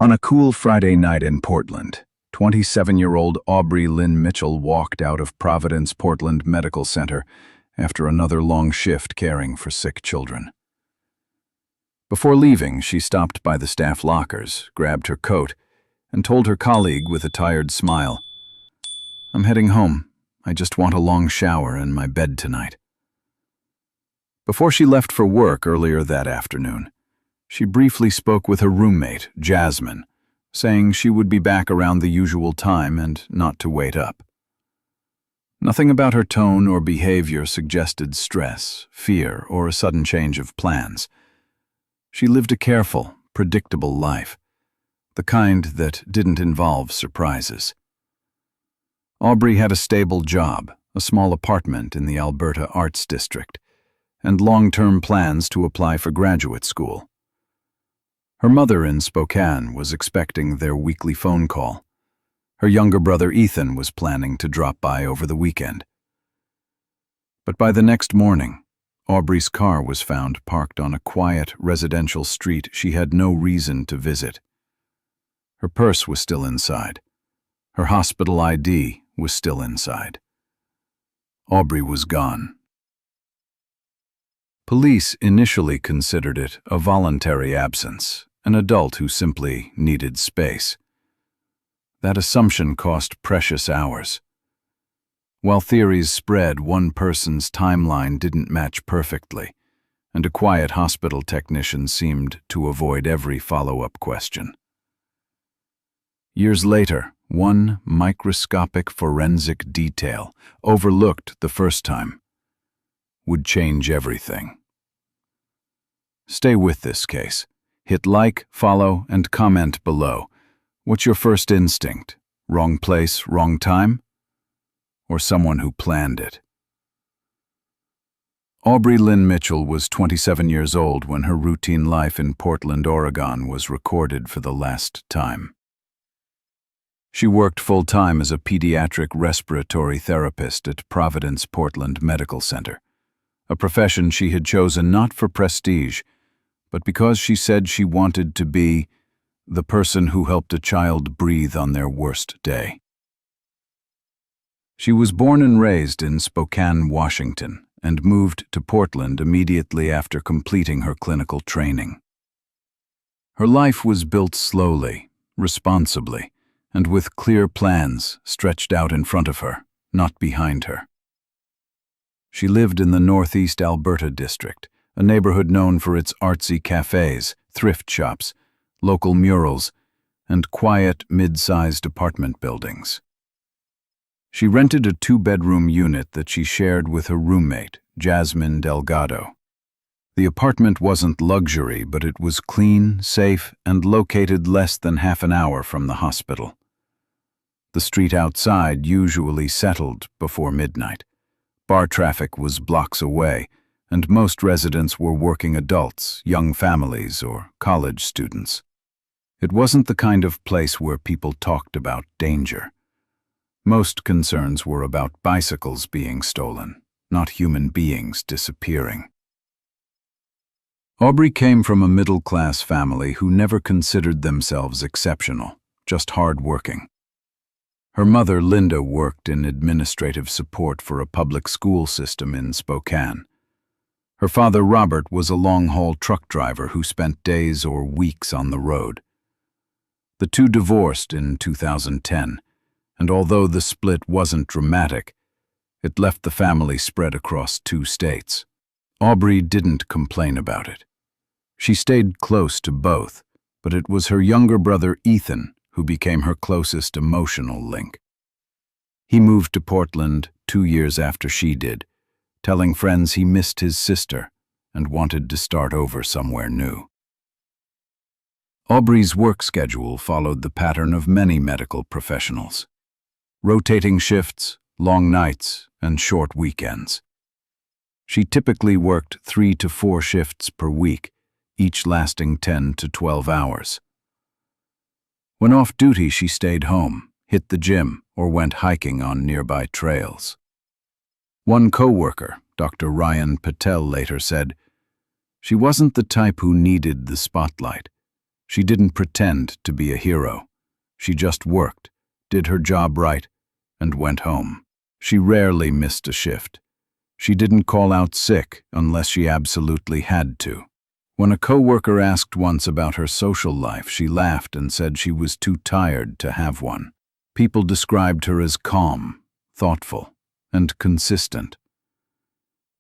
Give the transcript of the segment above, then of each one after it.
On a cool Friday night in Portland, 27-year-old Aubrey Lynn Mitchell walked out of Providence Portland Medical Center after another long shift caring for sick children. Before leaving, she stopped by the staff lockers, grabbed her coat, and told her colleague with a tired smile, "I'm heading home. I just want a long shower and my bed tonight." Before she left for work earlier that afternoon, she briefly spoke with her roommate, Jasmine, saying she would be back around the usual time and not to wait up. Nothing about her tone or behavior suggested stress, fear, or a sudden change of plans. She lived a careful, predictable life, the kind that didn't involve surprises. Aubrey had a stable job, a small apartment in the Alberta Arts District, and long-term plans to apply for graduate school. Her mother in Spokane was expecting their weekly phone call. Her younger brother Ethan was planning to drop by over the weekend. But by the next morning, Aubrey's car was found parked on a quiet residential street she had no reason to visit. Her purse was still inside. Her hospital ID was still inside. Aubrey was gone. Police initially considered it a voluntary absence, an adult who simply needed space. That assumption cost precious hours. While theories spread, one person's timeline didn't match perfectly, and a quiet hospital technician seemed to avoid every follow-up question. Years later, one microscopic forensic detail, overlooked the first time, would change everything. Stay with this case. Hit like, follow, and comment below. What's your first instinct? Wrong place, wrong time? Or someone who planned it? Aubrey Lynn Mitchell was 27 years old when her routine life in Portland, Oregon was recorded for the last time. She worked full-time as a pediatric respiratory therapist at Providence Portland Medical Center, a profession she had chosen not for prestige, but because she said she wanted to be the person who helped a child breathe on their worst day. She was born and raised in Spokane, Washington, and moved to Portland immediately after completing her clinical training. Her life was built slowly, responsibly, and with clear plans stretched out in front of her, not behind her. She lived in the Northeast Alberta district, a neighborhood known for its artsy cafes, thrift shops, local murals, and quiet, mid-sized apartment buildings. She rented a 2-bedroom unit that she shared with her roommate, Jasmine Delgado. The apartment wasn't luxury, but it was clean, safe, and located less than half an hour from the hospital. The street outside usually settled before midnight. Bar traffic was blocks away, and most residents were working adults, young families, or college students. It wasn't the kind of place where people talked about danger. Most concerns were about bicycles being stolen, not human beings disappearing. Aubrey came from a middle-class family who never considered themselves exceptional, just hard-working. Her mother, Linda, worked in administrative support for a public school system in Spokane. Her father, Robert, was a long-haul truck driver who spent days or weeks on the road. The two divorced in 2010, and although the split wasn't dramatic, it left the family spread across 2 states. Aubrey didn't complain about it. She stayed close to both, but it was her younger brother, Ethan, who became her closest emotional link. He moved to Portland 2 years after she did, telling friends he missed his sister and wanted to start over somewhere new. Aubrey's work schedule followed the pattern of many medical professionals: rotating shifts, long nights, and short weekends. She typically worked 3 to 4 shifts per week, each lasting 10 to 12 hours. When off duty, she stayed home, hit the gym, or went hiking on nearby trails. One coworker, Dr. Ryan Patel, later said, "She wasn't the type who needed the spotlight. She didn't pretend to be a hero. She just worked, did her job right, and went home. She rarely missed a shift. She didn't call out sick unless she absolutely had to. When a coworker asked once about her social life, she laughed and said she was too tired to have one. People described her as calm, thoughtful, and consistent.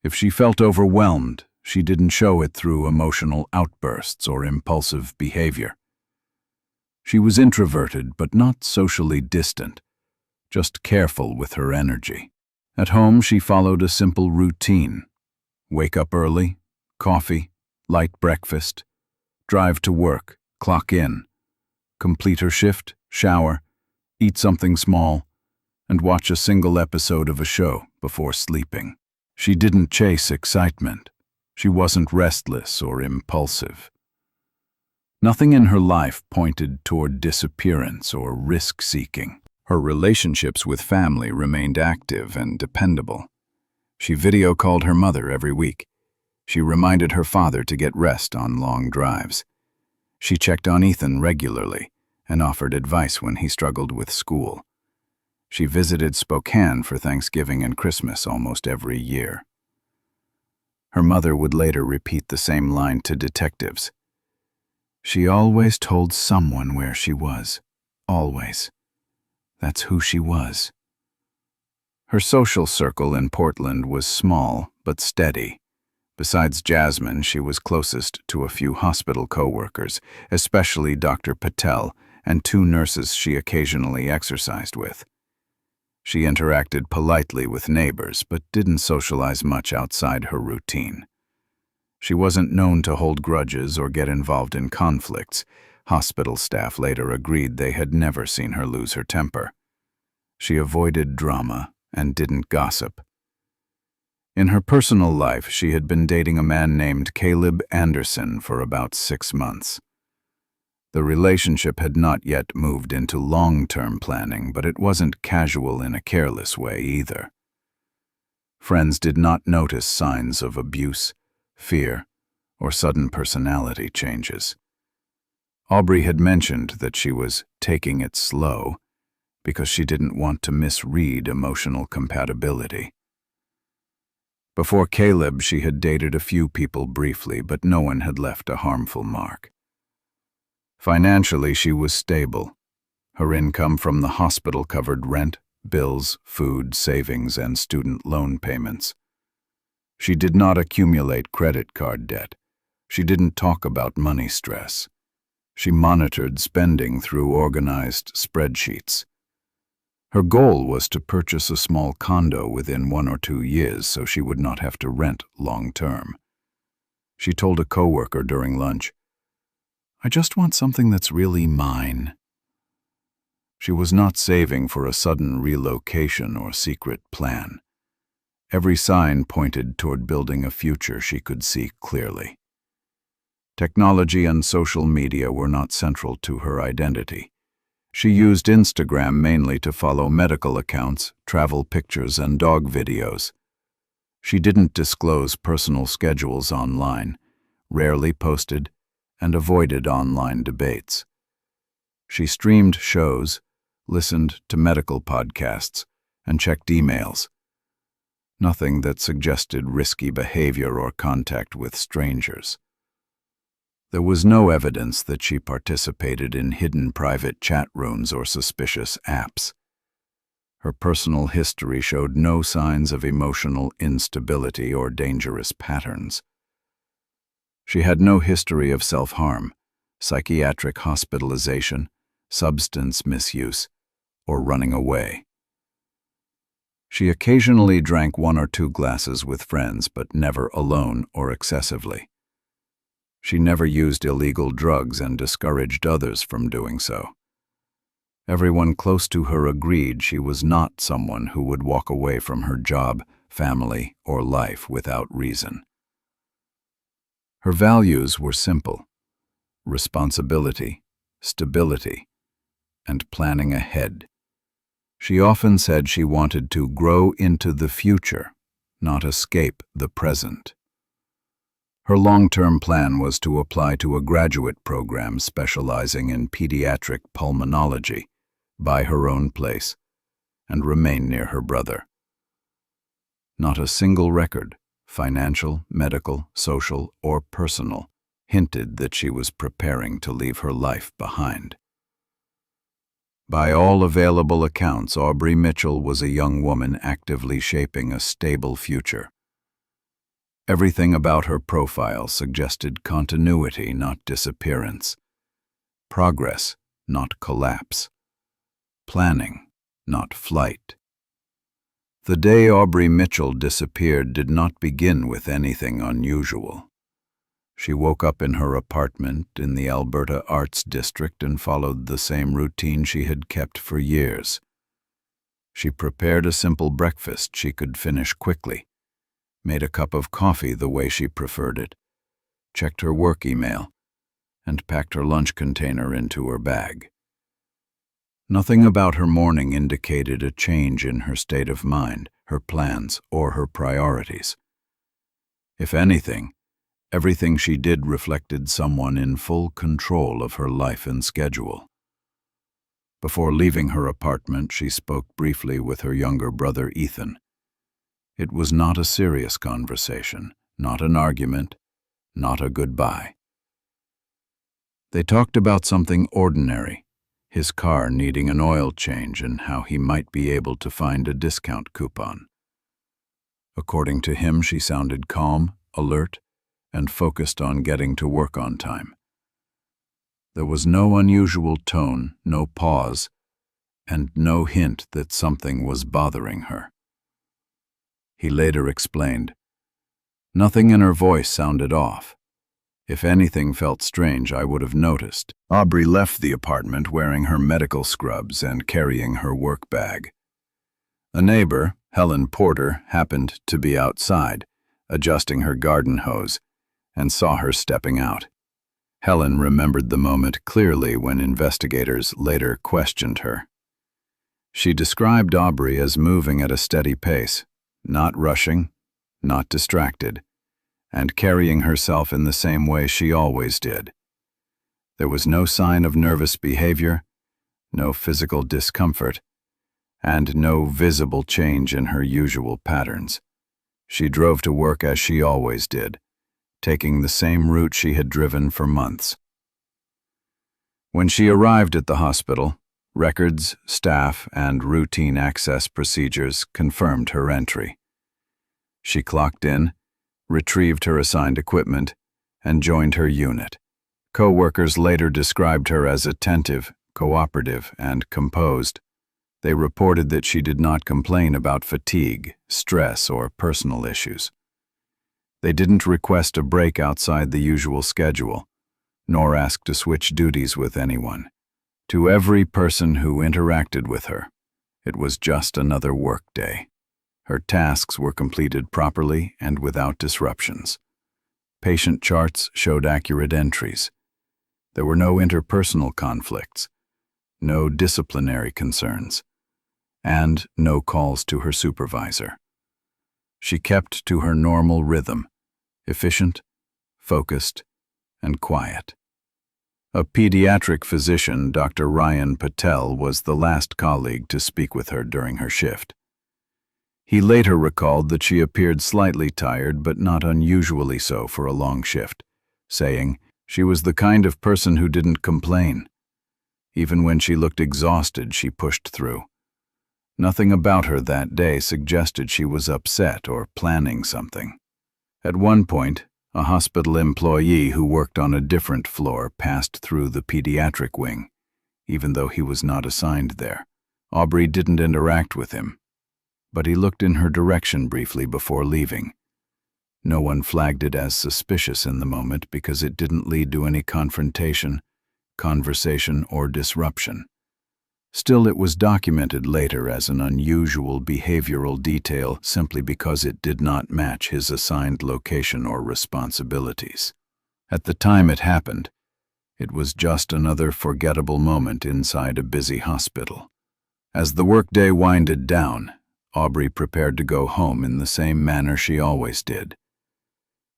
If she felt overwhelmed, she didn't show it through emotional outbursts or impulsive behavior. She was introverted but not socially distant, just careful with her energy. At home, she followed a simple routine. Wake up early, coffee, light breakfast, drive to work, clock in, complete her shift, shower, eat something small, and watch a single episode of a show before sleeping. She didn't chase excitement. She wasn't restless or impulsive. Nothing in her life pointed toward disappearance or risk-seeking. Her relationships with family remained active and dependable. She video called her mother every week. She reminded her father to get rest on long drives. She checked on Ethan regularly and offered advice when he struggled with school. She visited Spokane for Thanksgiving and Christmas almost every year. Her mother would later repeat the same line to detectives. She always told someone where she was. Always. That's who she was. Her social circle in Portland was small but steady. Besides Jasmine, she was closest to a few hospital coworkers, especially Dr. Patel and two nurses she occasionally exercised with. She interacted politely with neighbors, but didn't socialize much outside her routine. She wasn't known to hold grudges or get involved in conflicts. Hospital staff later agreed they had never seen her lose her temper. She avoided drama and didn't gossip. In her personal life, she had been dating a man named Caleb Anderson for about 6 months. The relationship had not yet moved into long-term planning, but it wasn't casual in a careless way either. Friends did not notice signs of abuse, fear, or sudden personality changes. Aubrey had mentioned that she was taking it slow because she didn't want to misread emotional compatibility. Before Caleb, she had dated a few people briefly, but no one had left a harmful mark. Financially, she was stable. Her income from the hospital covered rent, bills, food, savings, and student loan payments. She did not accumulate credit card debt. She didn't talk about money stress. She monitored spending through organized spreadsheets. Her goal was to purchase a small condo within 1 or 2 years so she would not have to rent long-term. She told a coworker during lunch, "I just want something that's really mine." She was not saving for a sudden relocation or secret plan. Every sign pointed toward building a future she could see clearly. Technology and social media were not central to her identity. She used Instagram mainly to follow medical accounts, travel pictures, and dog videos. She didn't disclose personal schedules online, rarely posted, and avoided online debates. She streamed shows, listened to medical podcasts, and checked emails. Nothing that suggested risky behavior or contact with strangers. There was no evidence that she participated in hidden private chat rooms or suspicious apps. Her personal history showed no signs of emotional instability or dangerous patterns. She had no history of self-harm, psychiatric hospitalization, substance misuse, or running away. She occasionally drank 1 or 2 glasses with friends, but never alone or excessively. She never used illegal drugs and discouraged others from doing so. Everyone close to her agreed she was not someone who would walk away from her job, family, or life without reason. Her values were simple: responsibility, stability, and planning ahead. She often said she wanted to grow into the future, not escape the present. Her long-term plan was to apply to a graduate program specializing in pediatric pulmonology, buy her own place, and remain near her brother. Not a single record, financial, medical, social, or personal, hinted that she was preparing to leave her life behind. By all available accounts, Aubrey Mitchell was a young woman actively shaping a stable future. Everything about her profile suggested continuity, not disappearance. Progress, not collapse. Planning, not flight. The day Aubrey Mitchell disappeared did not begin with anything unusual. She woke up in her apartment in the Alberta Arts District and followed the same routine she had kept for years. She prepared a simple breakfast she could finish quickly, made a cup of coffee the way she preferred it, checked her work email, and packed her lunch container into her bag. Nothing about her morning indicated a change in her state of mind, her plans, or her priorities. If anything, everything she did reflected someone in full control of her life and schedule. Before leaving her apartment, she spoke briefly with her younger brother Ethan. It was not a serious conversation, not an argument, not a goodbye. They talked about something ordinary, his car needing an oil change and how he might be able to find a discount coupon. According to him, she sounded calm, alert, and focused on getting to work on time. There was no unusual tone, no pause, and no hint that something was bothering her. He later explained, "Nothing in her voice sounded off. If anything felt strange, I would have noticed." Aubrey left the apartment wearing her medical scrubs and carrying her work bag. A neighbor, Helen Porter, happened to be outside, adjusting her garden hose, and saw her stepping out. Helen remembered the moment clearly when investigators later questioned her. She described Aubrey as moving at a steady pace, not rushing, not distracted, and carrying herself in the same way she always did. There was no sign of nervous behavior, no physical discomfort, and no visible change in her usual patterns. She drove to work as she always did, taking the same route she had driven for months. When she arrived at the hospital, records, staff, and routine access procedures confirmed her entry. She clocked in, retrieved her assigned equipment, and joined her unit. Coworkers later described her as attentive, cooperative, and composed. They reported that she did not complain about fatigue, stress, or personal issues. They didn't request a break outside the usual schedule, nor ask to switch duties with anyone. To every person who interacted with her, it was just another work day. Her tasks were completed properly and without disruptions. Patient charts showed accurate entries. There were no interpersonal conflicts, no disciplinary concerns, and no calls to her supervisor. She kept to her normal rhythm, efficient, focused, and quiet. A pediatric physician, Dr. Ryan Patel, was the last colleague to speak with her during her shift. He later recalled that she appeared slightly tired but not unusually so for a long shift, saying, "She was the kind of person who didn't complain. Even when she looked exhausted, she pushed through. Nothing about her that day suggested she was upset or planning something." At one point, a hospital employee who worked on a different floor passed through the pediatric wing, even though he was not assigned there. Aubrey didn't interact with him, but he looked in her direction briefly before leaving. No one flagged it as suspicious in the moment because it didn't lead to any confrontation, conversation, or disruption. Still, it was documented later as an unusual behavioral detail simply because it did not match his assigned location or responsibilities. At the time it happened, it was just another forgettable moment inside a busy hospital. As the workday winded down, Aubrey prepared to go home in the same manner she always did.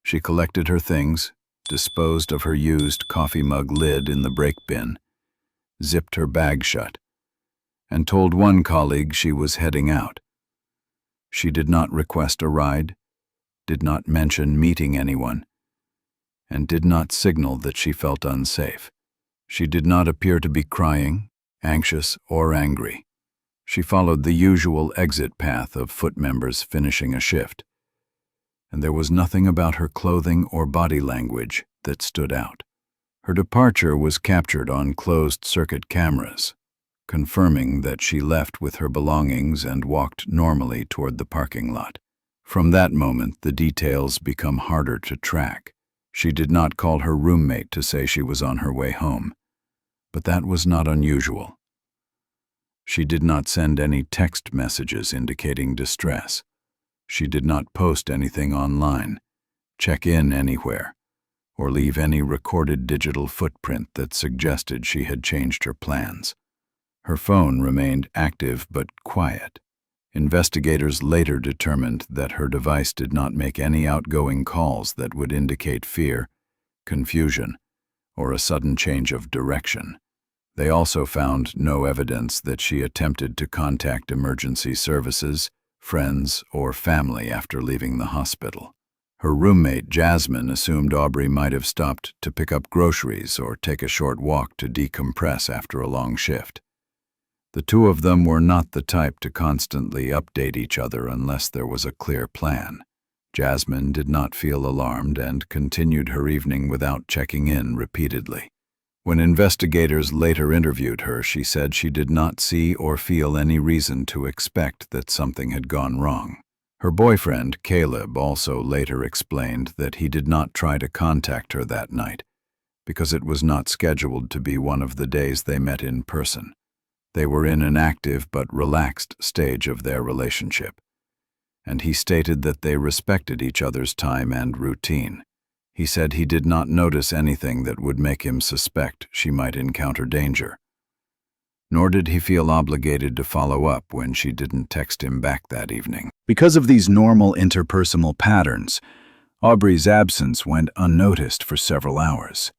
She collected her things, disposed of her used coffee mug lid in the brake bin, zipped her bag shut, and told one colleague she was heading out. She did not request a ride, did not mention meeting anyone, and did not signal that she felt unsafe. She did not appear to be crying, anxious, or angry. She followed the usual exit path of foot members finishing a shift, and there was nothing about her clothing or body language that stood out. Her departure was captured on closed-circuit cameras, confirming that she left with her belongings and walked normally toward the parking lot. From that moment, the details become harder to track. She did not call her roommate to say she was on her way home, but that was not unusual. She did not send any text messages indicating distress. She did not post anything online, check in anywhere, or leave any recorded digital footprint that suggested she had changed her plans. Her phone remained active but quiet. Investigators later determined that her device did not make any outgoing calls that would indicate fear, confusion, or a sudden change of direction. They also found no evidence that she attempted to contact emergency services, friends, or family after leaving the hospital. Her roommate, Jasmine, assumed Aubrey might have stopped to pick up groceries or take a short walk to decompress after a long shift. The two of them were not the type to constantly update each other unless there was a clear plan. Jasmine did not feel alarmed and continued her evening without checking in repeatedly. When investigators later interviewed her, she said she did not see or feel any reason to expect that something had gone wrong. Her boyfriend, Caleb, also later explained that he did not try to contact her that night because it was not scheduled to be one of the days they met in person. They were in an active but relaxed stage of their relationship, and he stated that they respected each other's time and routine. He said he did not notice anything that would make him suspect she might encounter danger, nor did he feel obligated to follow up when she didn't text him back that evening. Because of these normal interpersonal patterns, Aubrey's absence went unnoticed for several hours.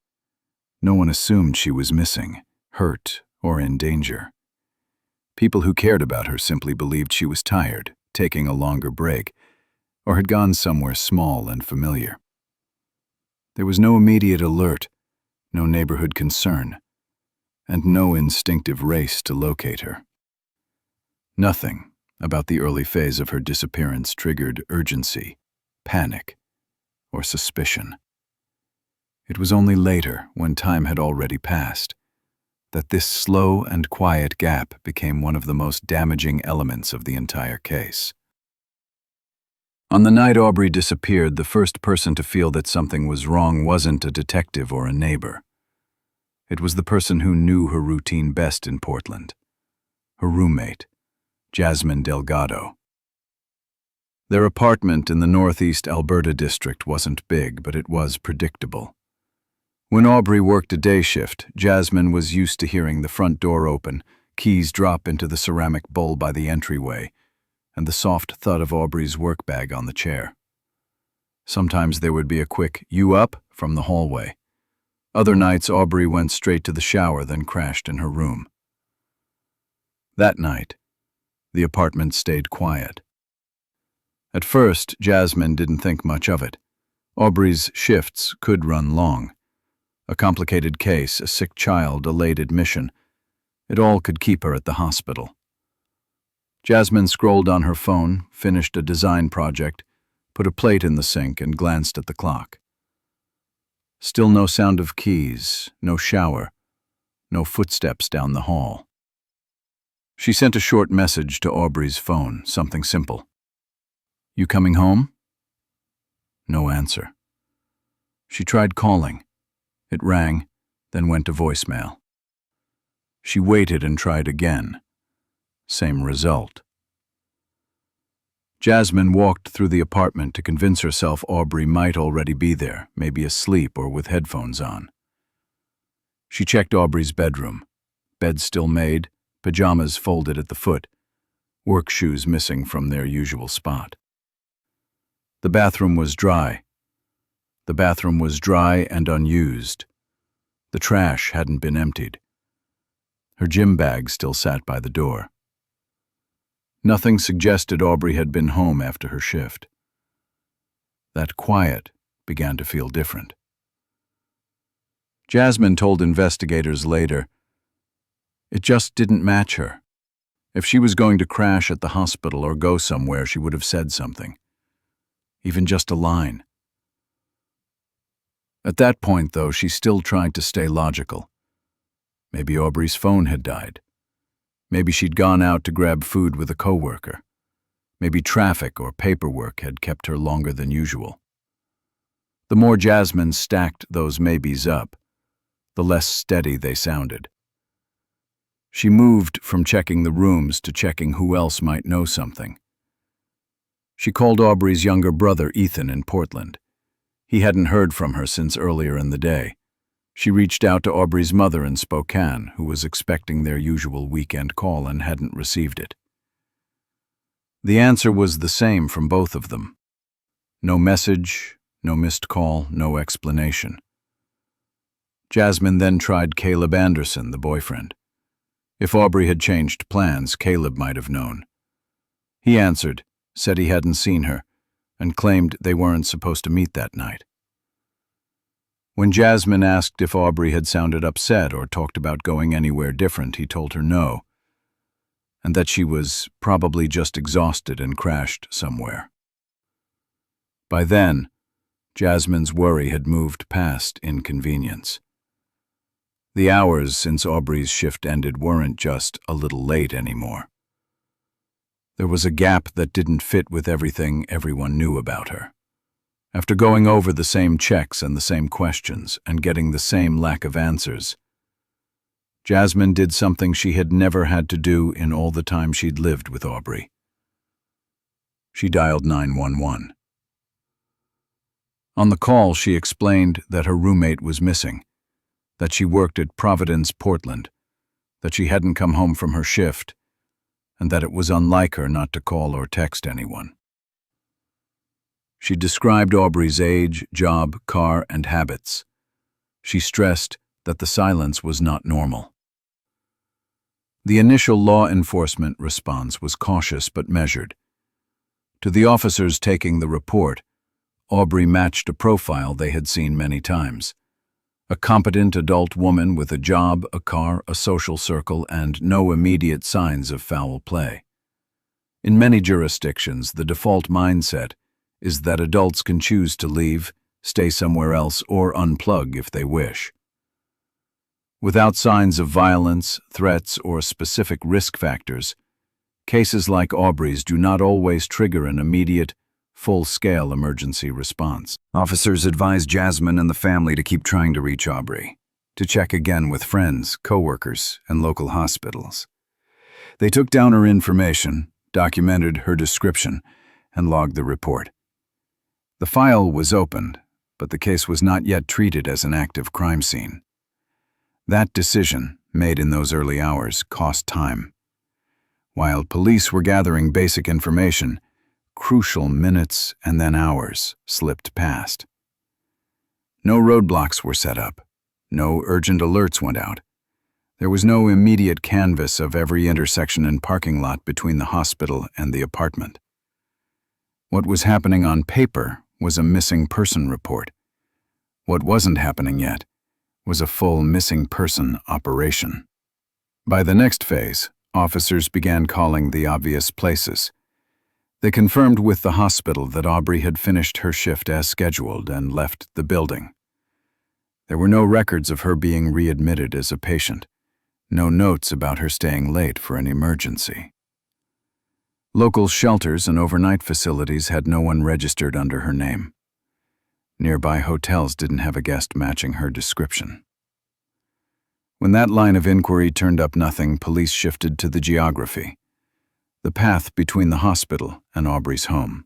No one assumed she was missing, hurt, or in danger. People who cared about her simply believed she was tired, taking a longer break, or had gone somewhere small and familiar. There was no immediate alert, no neighborhood concern, and no instinctive race to locate her. Nothing about the early phase of her disappearance triggered urgency, panic, or suspicion. It was only later, when time had already passed, that this slow and quiet gap became one of the most damaging elements of the entire case. On the night Aubrey disappeared, the first person to feel that something was wrong wasn't a detective or a neighbor. It was the person who knew her routine best in Portland, her roommate, Jasmine Delgado. Their apartment in the Northeast Alberta district wasn't big, but it was predictable. When Aubrey worked a day shift, Jasmine was used to hearing the front door open, keys drop into the ceramic bowl by the entryway, and the soft thud of Aubrey's work bag on the chair. Sometimes there would be a quick, "You up?" from the hallway. Other nights, Aubrey went straight to the shower, then crashed in her room. That night, the apartment stayed quiet. At first, Jasmine didn't think much of it. Aubrey's shifts could run long. A complicated case, a sick child, a late admission. It all could keep her at the hospital. Jasmine scrolled on her phone, finished a design project, put a plate in the sink, and glanced at the clock. Still no sound of keys, no shower, no footsteps down the hall. She sent a short message to Aubrey's phone, something simple. "You coming home?" No answer. She tried calling. It rang, then went to voicemail. She waited and tried again. Same result. Jasmine walked through the apartment to convince herself Aubrey might already be there, maybe asleep or with headphones on. She checked Aubrey's bedroom. Bed still made, pajamas folded at the foot, work shoes missing from their usual spot. The bathroom was dry, The bathroom was dry and unused. The trash hadn't been emptied. Her gym bag still sat by the door. Nothing suggested Aubrey had been home after her shift. That quiet began to feel different. Jasmine told investigators later, it just didn't match her. If she was going to crash at the hospital or go somewhere, she would have said something. Even just a line. At that point, though, she still tried to stay logical. Maybe Aubrey's phone had died. Maybe she'd gone out to grab food with a coworker. Maybe traffic or paperwork had kept her longer than usual. The more Jasmine stacked those maybes up, the less steady they sounded. She moved from checking the rooms to checking who else might know something. She called Aubrey's younger brother, Ethan, in Portland. He hadn't heard from her since earlier in the day. She reached out to Aubrey's mother in Spokane, who was expecting their usual weekend call and hadn't received it. The answer was the same from both of them. No message, no missed call, no explanation. Jasmine then tried Caleb Anderson, the boyfriend. If Aubrey had changed plans, Caleb might have known. He answered, said he hadn't seen her, and claimed they weren't supposed to meet that night. When Jasmine asked if Aubrey had sounded upset or talked about going anywhere different, he told her no, and that she was probably just exhausted and crashed somewhere. By then, Jasmine's worry had moved past inconvenience. The hours since Aubrey's shift ended weren't just a little late anymore. There was a gap that didn't fit with everything everyone knew about her. After going over the same checks and the same questions and getting the same lack of answers, Jasmine did something she had never had to do in all the time she'd lived with Aubrey. She dialed 911. On the call, she explained that her roommate was missing, that she worked at Providence Portland, that she hadn't come home from her shift, and that it was unlike her not to call or text anyone. She described Aubrey's age, job, car, and habits. She stressed that the silence was not normal. The initial law enforcement response was cautious but measured. To the officers taking the report, Aubrey matched a profile they had seen many times. A competent adult woman with a job, a car, a social circle, and no immediate signs of foul play. In many jurisdictions, the default mindset is that adults can choose to leave, stay somewhere else, or unplug if they wish. Without signs of violence, threats, or specific risk factors, cases like Aubrey's do not always trigger an immediate, full-scale emergency response. Officers advised Jasmine and the family to keep trying to reach Aubrey, to check again with friends, coworkers, and local hospitals. They took down her information, documented her description, and logged the report. The file was opened, but the case was not yet treated as an active crime scene. That decision, made in those early hours, cost time. While police were gathering basic information, crucial minutes and then hours slipped past. No roadblocks were set up. No urgent alerts went out. There was no immediate canvass of every intersection and parking lot between the hospital and the apartment. What was happening on paper was a missing person report. What wasn't happening yet was a full missing person operation. By the next phase, officers began calling the obvious places. They confirmed with the hospital that Aubrey had finished her shift as scheduled and left the building. There were no records of her being readmitted as a patient, no notes about her staying late for an emergency. Local shelters and overnight facilities had no one registered under her name. Nearby hotels didn't have a guest matching her description. When that line of inquiry turned up nothing, police shifted to the geography, the path between the hospital and Aubrey's home.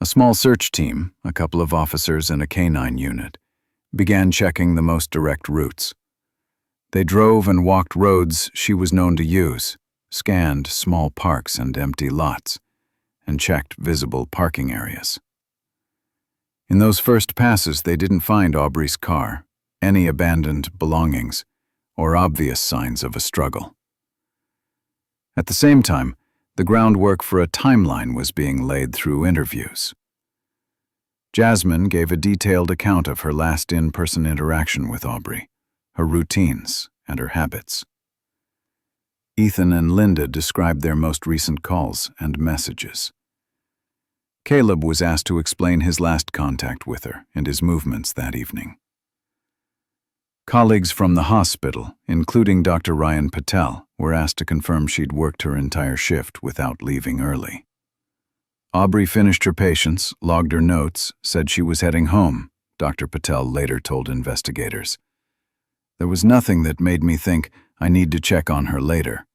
A small search team, a couple of officers and a canine unit, began checking the most direct routes. They drove and walked roads she was known to use, scanned small parks and empty lots, and checked visible parking areas. In those first passes, they didn't find Aubrey's car, any abandoned belongings, or obvious signs of a struggle. At the same time, the groundwork for a timeline was being laid through interviews. Jasmine gave a detailed account of her last in-person interaction with Aubrey, her routines, and her habits. Ethan and Linda described their most recent calls and messages. Caleb was asked to explain his last contact with her and his movements that evening. Colleagues from the hospital, including Dr. Ryan Patel, were asked to confirm she'd worked her entire shift without leaving early. Aubrey finished her patients, logged her notes, said she was heading home, Dr. Patel later told investigators. There was nothing that made me think I need to check on her later.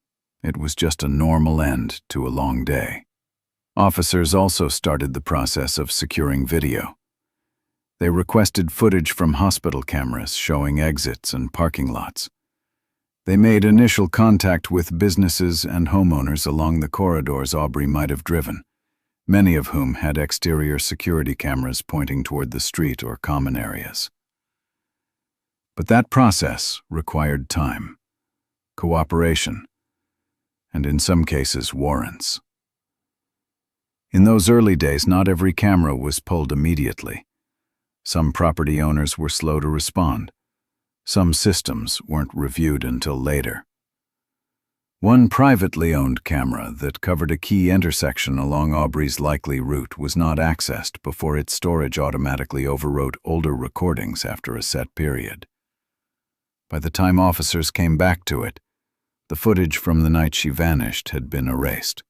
It was just a normal end to a long day. Officers also started the process of securing video. They requested footage from hospital cameras showing exits and parking lots. They made initial contact with businesses and homeowners along the corridors Aubrey might have driven, many of whom had exterior security cameras pointing toward the street or common areas. But that process required time, cooperation, and in some cases warrants. In those early days, not every camera was pulled immediately. Some property owners were slow to respond. Some systems weren't reviewed until later. One privately owned camera that covered a key intersection along Aubrey's likely route was not accessed before its storage automatically overwrote older recordings after a set period. By the time officers came back to it, the footage from the night she vanished had been erased.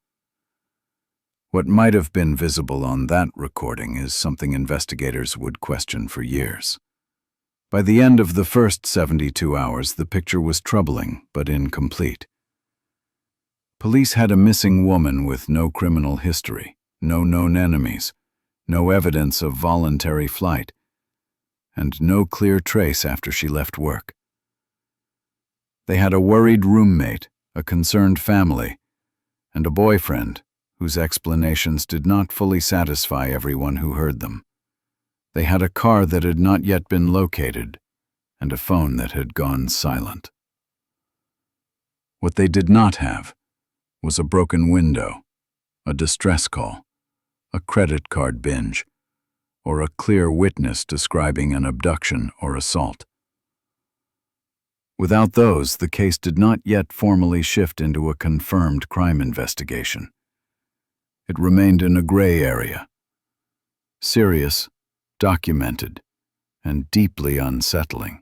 What might have been visible on that recording is something investigators would question for years. By the end of the first 72 hours, the picture was troubling but incomplete. Police had a missing woman with no criminal history, no known enemies, no evidence of voluntary flight, and no clear trace after she left work. They had a worried roommate, a concerned family, and a boyfriend whose explanations did not fully satisfy everyone who heard them. They had a car that had not yet been located, and a phone that had gone silent. What they did not have was a broken window, a distress call, a credit card binge, or a clear witness describing an abduction or assault. Without those, the case did not yet formally shift into a confirmed crime investigation. It remained in a gray area, serious, documented, and deeply unsettling,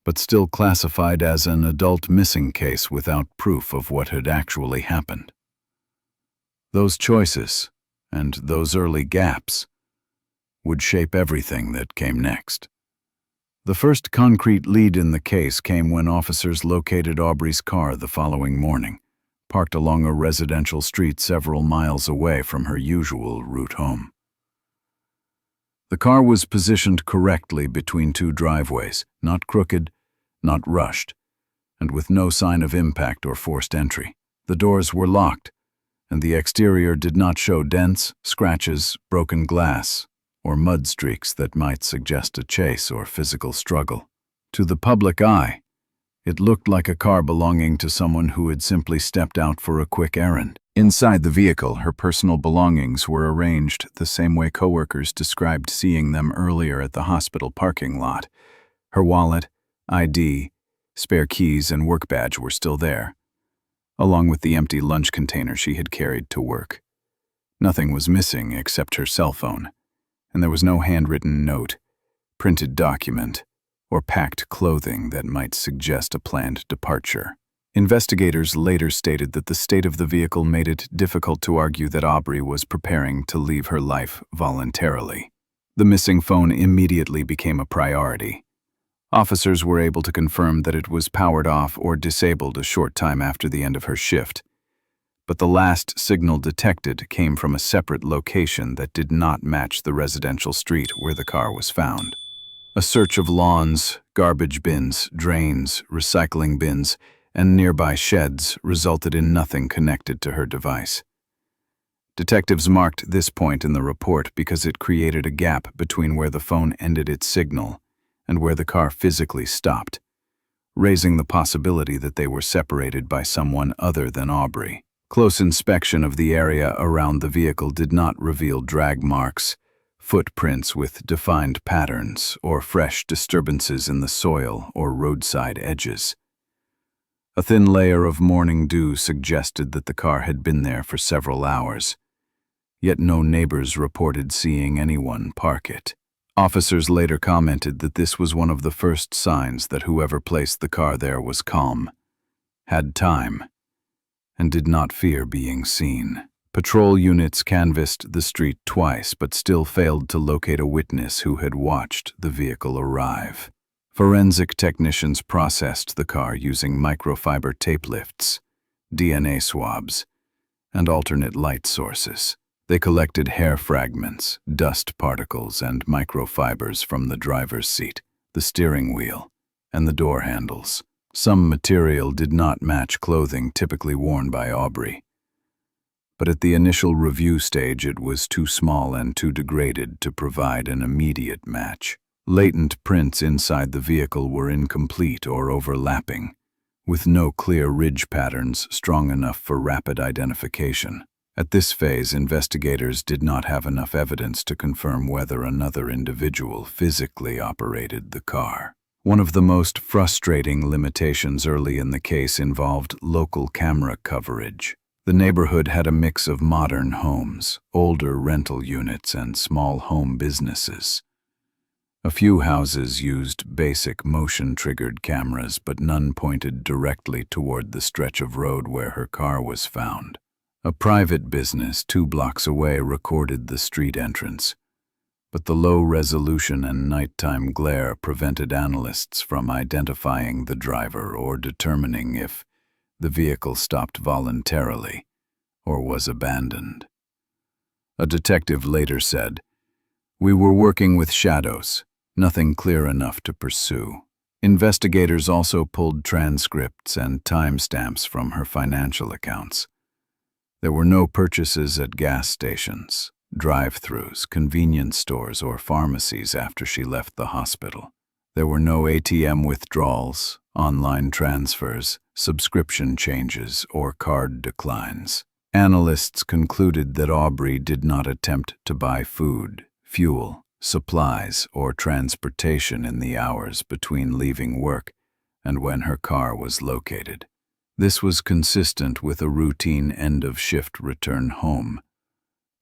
but still classified as an adult missing case without proof of what had actually happened. Those choices, and those early gaps, would shape everything that came next. The first concrete lead in the case came when officers located Aubrey's car the following morning, parked along a residential street several miles away from her usual route home. The car was positioned correctly between two driveways, not crooked, not rushed, and with no sign of impact or forced entry. The doors were locked, and the exterior did not show dents, scratches, broken glass, or mud streaks that might suggest a chase or physical struggle. To the public eye, it looked like a car belonging to someone who had simply stepped out for a quick errand. Inside the vehicle, her personal belongings were arranged the same way coworkers described seeing them earlier at the hospital parking lot. Her wallet, ID, spare keys, and work badge were still there, along with the empty lunch container she had carried to work. Nothing was missing except her cell phone, and there was no handwritten note, printed document, or packed clothing that might suggest a planned departure. Investigators later stated that the state of the vehicle made it difficult to argue that Aubrey was preparing to leave her life voluntarily. The missing phone immediately became a priority. Officers were able to confirm that it was powered off or disabled a short time after the end of her shift, but the last signal detected came from a separate location that did not match the residential street where the car was found. A search of lawns, garbage bins, drains, recycling bins, and nearby sheds resulted in nothing connected to her device. Detectives marked this point in the report because it created a gap between where the phone ended its signal and where the car physically stopped, raising the possibility that they were separated by someone other than Aubrey. Close inspection of the area around the vehicle did not reveal drag marks, footprints with defined patterns, or fresh disturbances in the soil or roadside edges. A thin layer of morning dew suggested that the car had been there for several hours, yet no neighbors reported seeing anyone park it. Officers later commented that this was one of the first signs that whoever placed the car there was calm, had time, and did not fear being seen. Patrol units canvassed the street twice but still failed to locate a witness who had watched the vehicle arrive. Forensic technicians processed the car using microfiber tape lifts, DNA swabs, and alternate light sources. They collected hair fragments, dust particles, and microfibers from the driver's seat, the steering wheel, and the door handles. Some material did not match clothing typically worn by Aubrey, but at the initial review stage it was too small and too degraded to provide an immediate match. Latent prints inside the vehicle were incomplete or overlapping, with no clear ridge patterns strong enough for rapid identification. At this phase, investigators did not have enough evidence to confirm whether another individual physically operated the car. One of the most frustrating limitations early in the case involved local camera coverage. The neighborhood had a mix of modern homes, older rental units, and small home businesses. A few houses used basic motion-triggered cameras, but none pointed directly toward the stretch of road where her car was found. A private business 2 blocks away recorded the street entrance, but the low resolution and nighttime glare prevented analysts from identifying the driver or determining if the vehicle stopped voluntarily or was abandoned. A detective later said, "We were working with shadows, nothing clear enough to pursue." Investigators also pulled transcripts and timestamps from her financial accounts. There were no purchases at gas stations, drive-thrus, convenience stores, or pharmacies after she left the hospital. There were no ATM withdrawals, online transfers, subscription changes, or card declines. Analysts concluded that Aubrey did not attempt to buy food, fuel, supplies, or transportation in the hours between leaving work and when her car was located. This was consistent with a routine end-of-shift return home,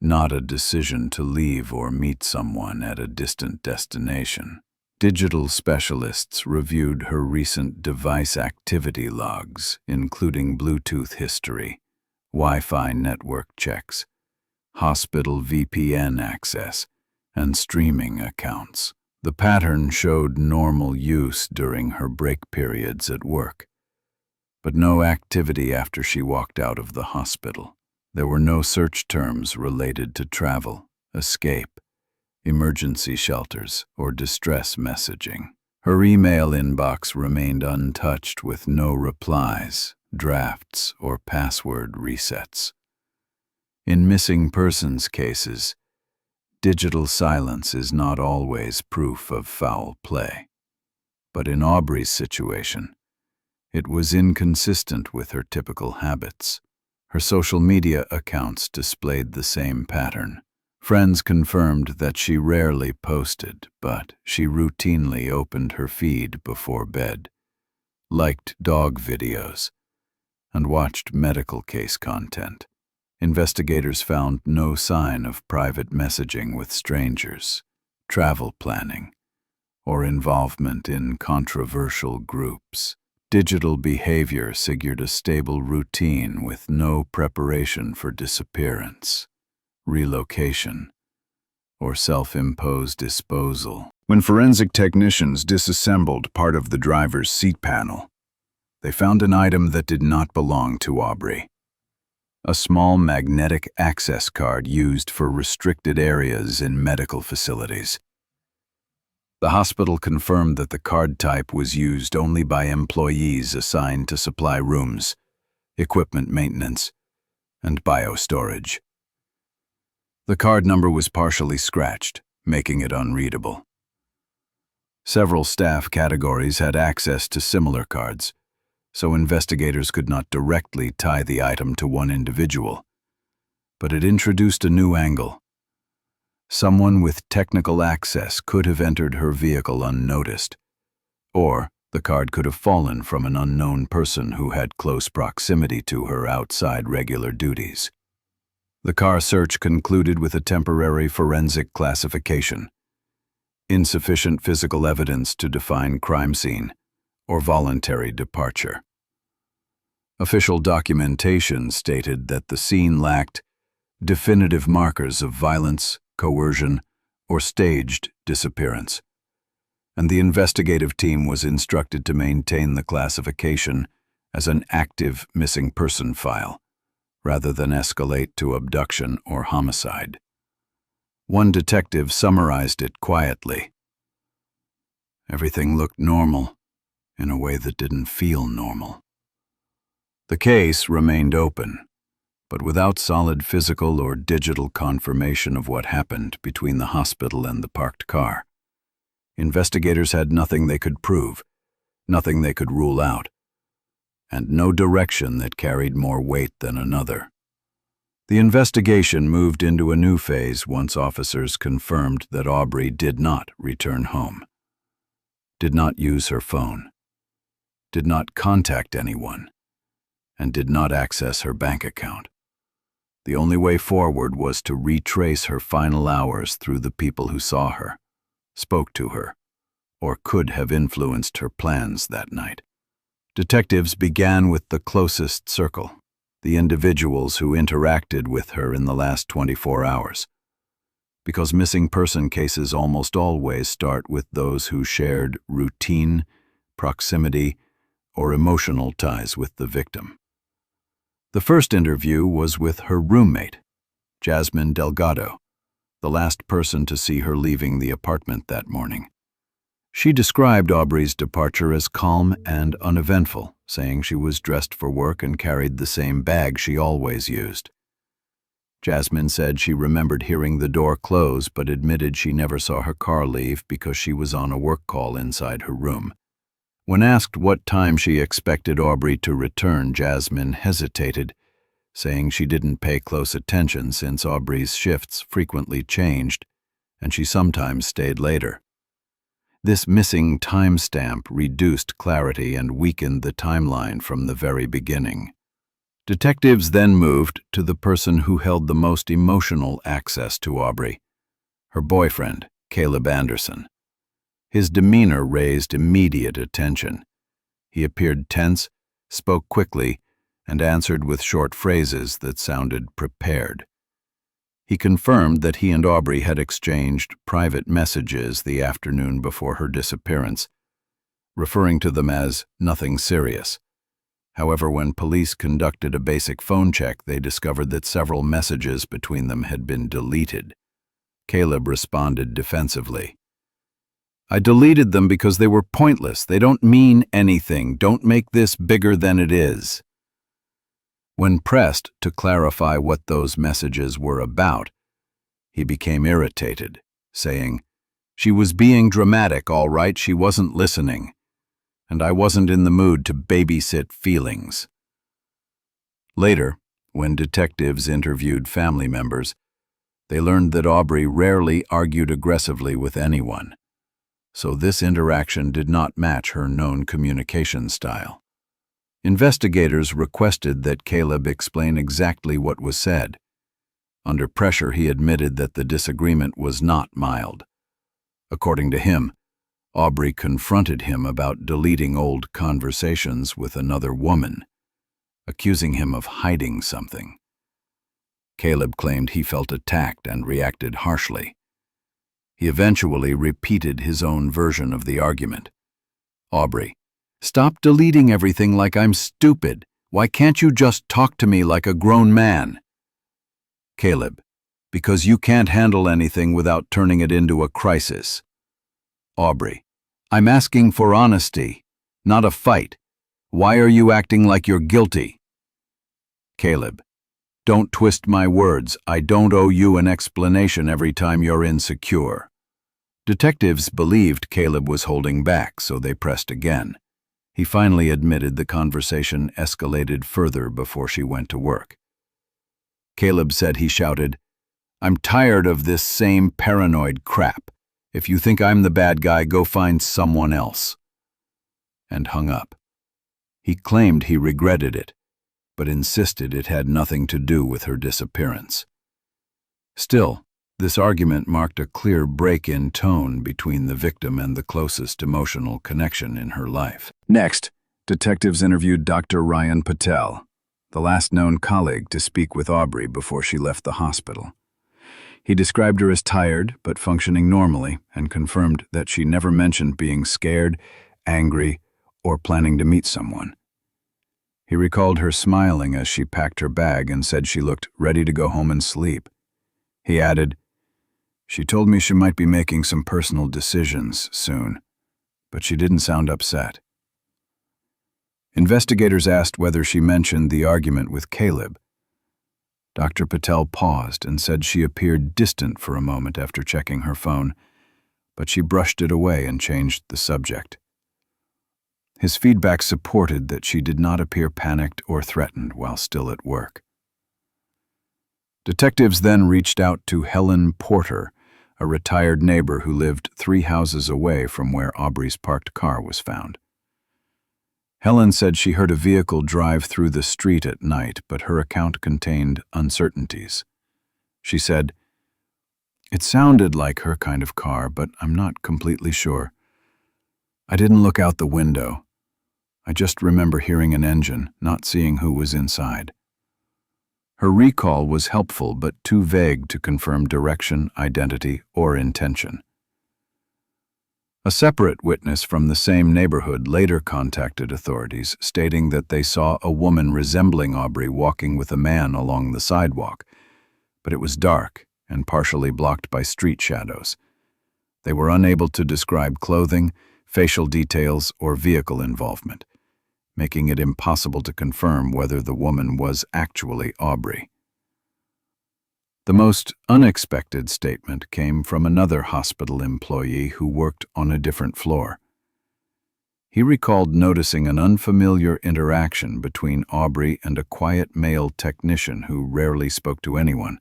not a decision to leave or meet someone at a distant destination. Digital specialists reviewed her recent device activity logs, including Bluetooth history, Wi-Fi network checks, hospital VPN access, and streaming accounts. The pattern showed normal use during her break periods at work, but no activity after she walked out of the hospital. There were no search terms related to travel, escape, emergency shelters, or distress messaging. Her email inbox remained untouched with no replies, drafts, or password resets. In missing persons cases, digital silence is not always proof of foul play. But in Aubrey's situation, it was inconsistent with her typical habits. Her social media accounts displayed the same pattern. Friends confirmed that she rarely posted, but she routinely opened her feed before bed, liked dog videos, and watched medical case content. Investigators found no sign of private messaging with strangers, travel planning, or involvement in controversial groups. Digital behavior suggested a stable routine with no preparation for disappearance, relocation, or self-imposed disposal. When forensic technicians disassembled part of the driver's seat panel, they found an item that did not belong to Aubrey. A small magnetic access card used for restricted areas in medical facilities. The hospital confirmed that the card type was used only by employees assigned to supply rooms, equipment maintenance, and biostorage. The card number was partially scratched, making it unreadable. Several staff categories had access to similar cards, so investigators could not directly tie the item to one individual. But it introduced a new angle. Someone with technical access could have entered her vehicle unnoticed, or the card could have fallen from an unknown person who had close proximity to her outside regular duties. The car search concluded with a temporary forensic classification: insufficient physical evidence to define crime scene or voluntary departure. Official documentation stated that the scene lacked definitive markers of violence, coercion, or staged disappearance, and the investigative team was instructed to maintain the classification as an active missing person file, rather than escalate to abduction or homicide. One detective summarized it quietly. Everything looked normal, in a way that didn't feel normal. The case remained open, but without solid physical or digital confirmation of what happened between the hospital and the parked car. Investigators had nothing they could prove, nothing they could rule out, and no direction that carried more weight than another. The investigation moved into a new phase once officers confirmed that Aubrey did not return home, did not use her phone, did not contact anyone, and did not access her bank account. The only way forward was to retrace her final hours through the people who saw her, spoke to her, or could have influenced her plans that night. Detectives began with the closest circle, the individuals who interacted with her in the last 24 hours, because missing person cases almost always start with those who shared routine, proximity, or emotional ties with the victim. The first interview was with her roommate, Jasmine Delgado, the last person to see her leaving the apartment that morning. She described Aubrey's departure as calm and uneventful, saying she was dressed for work and carried the same bag she always used. Jasmine said she remembered hearing the door close but admitted she never saw her car leave because she was on a work call inside her room. When asked what time she expected Aubrey to return, Jasmine hesitated, saying she didn't pay close attention since Aubrey's shifts frequently changed and she sometimes stayed later. This missing timestamp reduced clarity and weakened the timeline from the very beginning. Detectives then moved to the person who held the most emotional access to Aubrey, her boyfriend, Caleb Anderson. His demeanor raised immediate attention. He appeared tense, spoke quickly, and answered with short phrases that sounded prepared. He confirmed that he and Aubrey had exchanged private messages the afternoon before her disappearance, referring to them as nothing serious. However, when police conducted a basic phone check, they discovered that several messages between them had been deleted. Caleb responded defensively. "I deleted them because they were pointless. They don't mean anything. Don't make this bigger than it is." When pressed to clarify what those messages were about, he became irritated, saying, "She was being dramatic, all right, she wasn't listening, and I wasn't in the mood to babysit feelings." Later, when detectives interviewed family members, they learned that Aubrey rarely argued aggressively with anyone, so this interaction did not match her known communication style. Investigators requested that Caleb explain exactly what was said. Under pressure, he admitted that the disagreement was not mild. According to him, Aubrey confronted him about deleting old conversations with another woman, accusing him of hiding something. Caleb claimed he felt attacked and reacted harshly. He eventually repeated his own version of the argument. "Aubrey, stop deleting everything like I'm stupid. Why can't you just talk to me like a grown man?" Caleb, "Because you can't handle anything without turning it into a crisis." Aubrey, "I'm asking for honesty, not a fight. Why are you acting like you're guilty?" Caleb, Don't twist my words. I don't owe you an explanation every time you're insecure. Detectives believed Caleb was holding back, so they pressed again. He finally admitted the conversation escalated further before she went to work. Caleb said he shouted, "I'm tired of this same paranoid crap. If you think I'm the bad guy, go find someone else," and hung up. He claimed he regretted it, but insisted it had nothing to do with her disappearance. Still, this argument marked a clear break in tone between the victim and the closest emotional connection in her life. Next, detectives interviewed Dr. Ryan Patel, the last known colleague to speak with Aubrey before she left the hospital. He described her as tired but functioning normally and confirmed that she never mentioned being scared, angry, or planning to meet someone. He recalled her smiling as she packed her bag and said she looked ready to go home and sleep. He added, "She told me she might be making some personal decisions soon, but she didn't sound upset." Investigators asked whether she mentioned the argument with Caleb. Dr. Patel paused and said she appeared distant for a moment after checking her phone, but she brushed it away and changed the subject. His feedback supported that she did not appear panicked or threatened while still at work. Detectives then reached out to Helen Porter, a retired neighbor who lived 3 houses away from where Aubrey's parked car was found. Helen said she heard a vehicle drive through the street at night, but her account contained uncertainties. She said, "It sounded like her kind of car, but I'm not completely sure. I didn't look out the window. I just remember hearing an engine, not seeing who was inside." Her recall was helpful but too vague to confirm direction, identity, or intention. A separate witness from the same neighborhood later contacted authorities, stating that they saw a woman resembling Aubrey walking with a man along the sidewalk, but it was dark and partially blocked by street shadows. They were unable to describe clothing, facial details, or vehicle involvement, making it impossible to confirm whether the woman was actually Aubrey. The most unexpected statement came from another hospital employee who worked on a different floor. He recalled noticing an unfamiliar interaction between Aubrey and a quiet male technician who rarely spoke to anyone.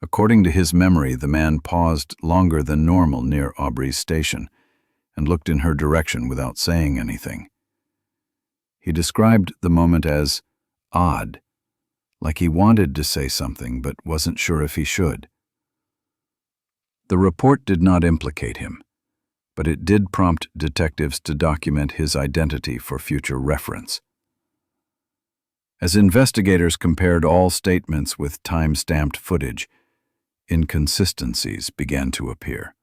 According to his memory, the man paused longer than normal near Aubrey's station and looked in her direction without saying anything. He described the moment as odd, like he wanted to say something but wasn't sure if he should. The report did not implicate him, but it did prompt detectives to document his identity for future reference. As investigators compared all statements with time-stamped footage, inconsistencies began to appear.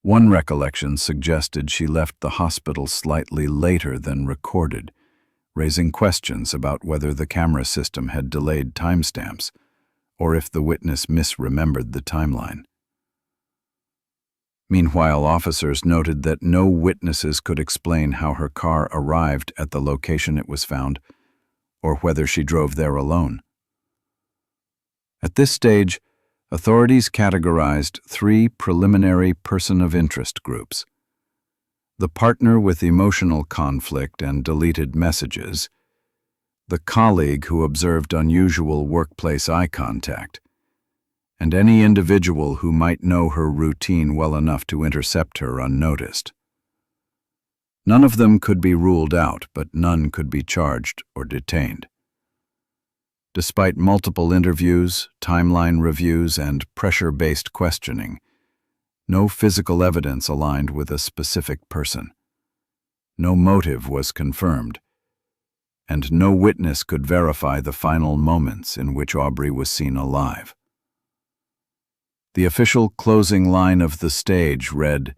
One recollection suggested she left the hospital slightly later than recorded, raising questions about whether the camera system had delayed timestamps or if the witness misremembered the timeline. Meanwhile, officers noted that no witnesses could explain how her car arrived at the location it was found or whether she drove there alone. At this stage, authorities categorized 3 preliminary person of interest groups: the partner with emotional conflict and deleted messages, the colleague who observed unusual workplace eye contact, and any individual who might know her routine well enough to intercept her unnoticed. None of them could be ruled out, but none could be charged or detained. Despite multiple interviews, timeline reviews, and pressure-based questioning, no physical evidence aligned with a specific person. No motive was confirmed, and no witness could verify the final moments in which Aubrey was seen alive. The official closing line of the stage read,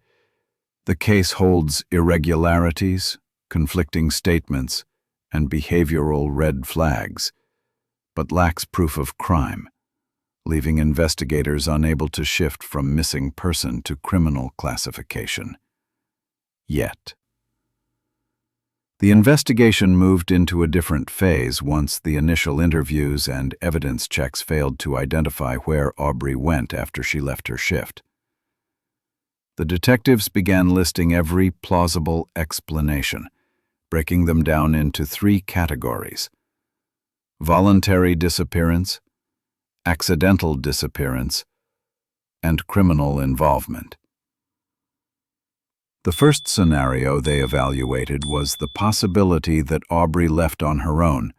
"The case holds irregularities, conflicting statements, and behavioral red flags, but lacks proof of crime, leaving investigators unable to shift from missing person to criminal classification. Yet." The investigation moved into a different phase once the initial interviews and evidence checks failed to identify where Aubrey went after she left her shift. The detectives began listing every plausible explanation, breaking them down into 3 categories: voluntary disappearance, accidental disappearance, and criminal involvement. The first scenario they evaluated was the possibility that Aubrey left on her own,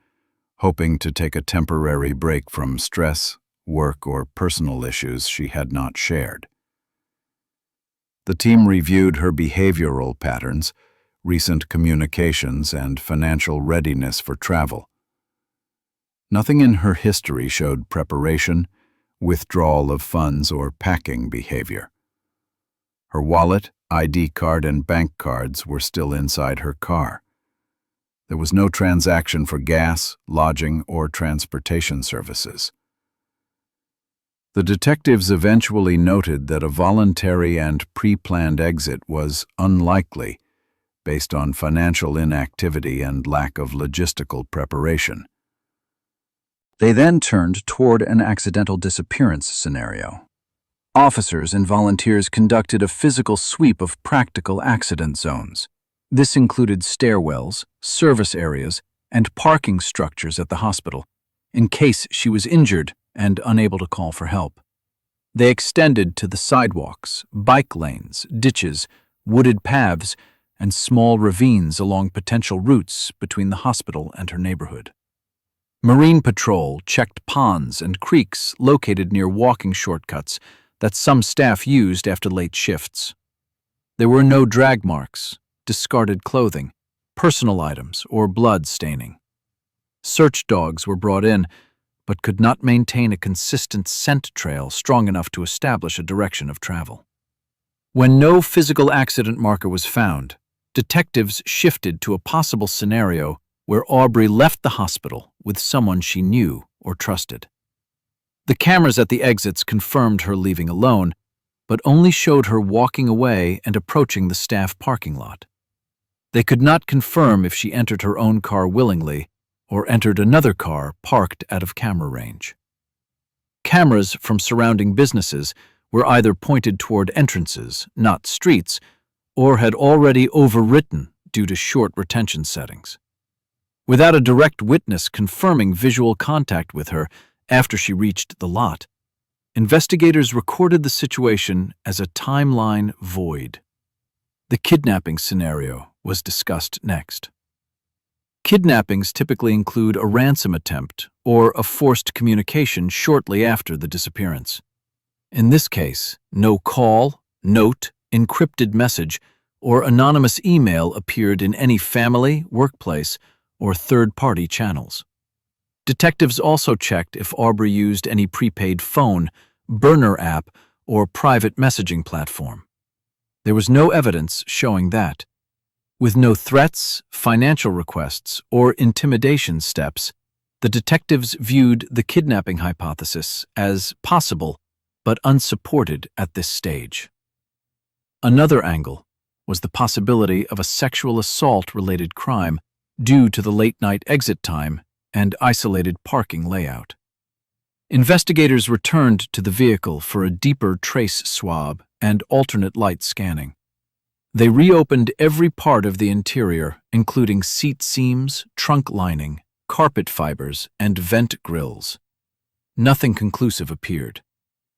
hoping to take a temporary break from stress, work, or personal issues she had not shared. The team reviewed her behavioral patterns, recent communications, and financial readiness for travel. Nothing in her history showed preparation, withdrawal of funds, or packing behavior. Her wallet, ID card, and bank cards were still inside her car. There was no transaction for gas, lodging, or transportation services. The detectives eventually noted that a voluntary and pre-planned exit was unlikely based on financial inactivity and lack of logistical preparation. They then turned toward an accidental disappearance scenario. Officers and volunteers conducted a physical sweep of practical accident zones. This included stairwells, service areas, and parking structures at the hospital, in case she was injured and unable to call for help. They extended to the sidewalks, bike lanes, ditches, wooded paths, and small ravines along potential routes between the hospital and her neighborhood. Marine Patrol checked ponds and creeks located near walking shortcuts that some staff used after late shifts. There were no drag marks, discarded clothing, personal items, or blood staining. Search dogs were brought in, but could not maintain a consistent scent trail strong enough to establish a direction of travel. When no physical accident marker was found, detectives shifted to a possible scenario where Aubrey left the hospital with someone she knew or trusted. The cameras at the exits confirmed her leaving alone, but only showed her walking away and approaching the staff parking lot. They could not confirm if she entered her own car willingly or entered another car parked out of camera range. Cameras from surrounding businesses were either pointed toward entrances, not streets, or had already overwritten due to short retention settings. Without a direct witness confirming visual contact with her after she reached the lot, investigators recorded the situation as a timeline void. The kidnapping scenario was discussed next. Kidnappings typically include a ransom attempt or a forced communication shortly after the disappearance. In this case, no call, note, encrypted message, or anonymous email appeared in any family, workplace, or third-party channels. Detectives also checked if Aubrey used any prepaid phone, burner app, or private messaging platform. There was no evidence showing that. With no threats, financial requests, or intimidation steps, the detectives viewed the kidnapping hypothesis as possible but unsupported at this stage. Another angle was the possibility of a sexual assault-related crime due to the late-night exit time and isolated parking layout. Investigators returned to the vehicle for a deeper trace swab and alternate light scanning. They reopened every part of the interior, including seat seams, trunk lining, carpet fibers, and vent grills. Nothing conclusive appeared.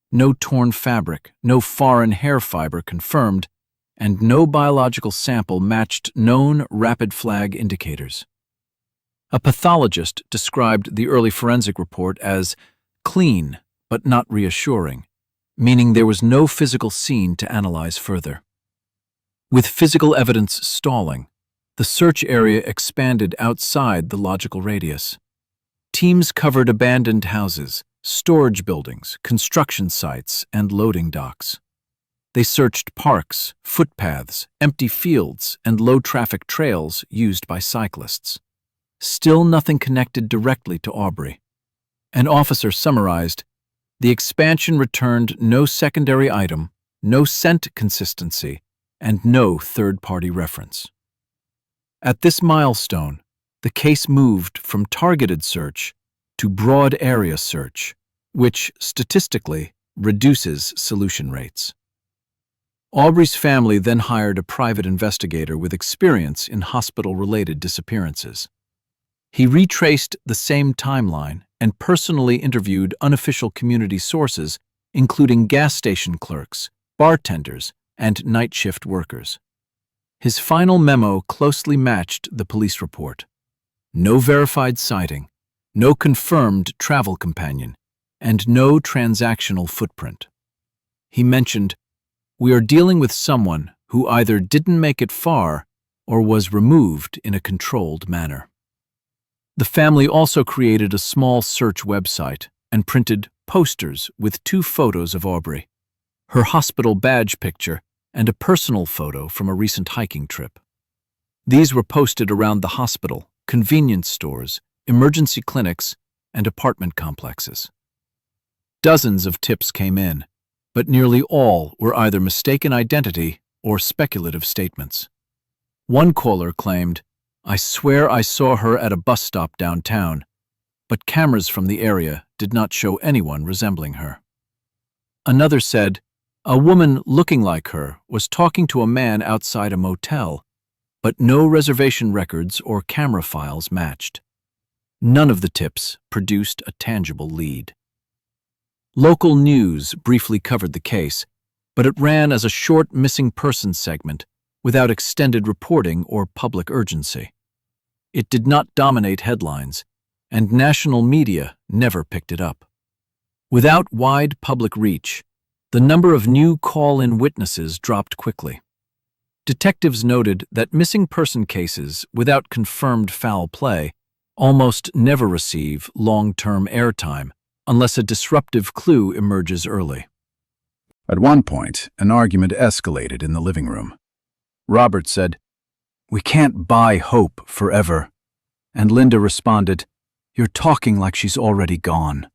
No torn fabric, no foreign hair fiber confirmed, and no biological sample matched known rapid flag indicators. A pathologist described the early forensic report as clean but not reassuring, meaning there was no physical scene to analyze further. With physical evidence stalling, the search area expanded outside the logical radius. Teams covered abandoned houses, storage buildings, construction sites, and loading docks. They searched parks, footpaths, empty fields, and low-traffic trails used by cyclists. Still nothing connected directly to Aubrey. An officer summarized, "The expansion returned no secondary item, no scent consistency, and no third-party reference." At this milestone, the case moved from targeted search to broad area search, which statistically reduces solution rates. Aubrey's family then hired a private investigator with experience in hospital-related disappearances. He retraced the same timeline and personally interviewed unofficial community sources, including gas station clerks, bartenders, and night shift workers. His final memo closely matched the police report. No verified sighting, no confirmed travel companion, and no transactional footprint. He mentioned, "We are dealing with someone who either didn't make it far or was removed in a controlled manner." The family also created a small search website and printed posters with 2 photos of Aubrey, her hospital badge picture and a personal photo from a recent hiking trip. These were posted around the hospital, convenience stores, emergency clinics, and apartment complexes. Dozens of tips came in, but nearly all were either mistaken identity or speculative statements. One caller claimed, "I swear I saw her at a bus stop downtown, but cameras from the area did not show anyone resembling her." Another said, "A woman looking like her was talking to a man outside a motel, but no reservation records or camera files matched." None of the tips produced a tangible lead. Local news briefly covered the case, but it ran as a short missing persons segment without extended reporting or public urgency. It did not dominate headlines, and national media never picked it up. Without wide public reach, the number of new call-in witnesses dropped quickly. Detectives noted that missing person cases without confirmed foul play almost never receive long-term airtime unless a disruptive clue emerges early. At one point, an argument escalated in the living room. Robert said, "We can't buy hope forever." And Linda responded, "You're talking like she's already gone."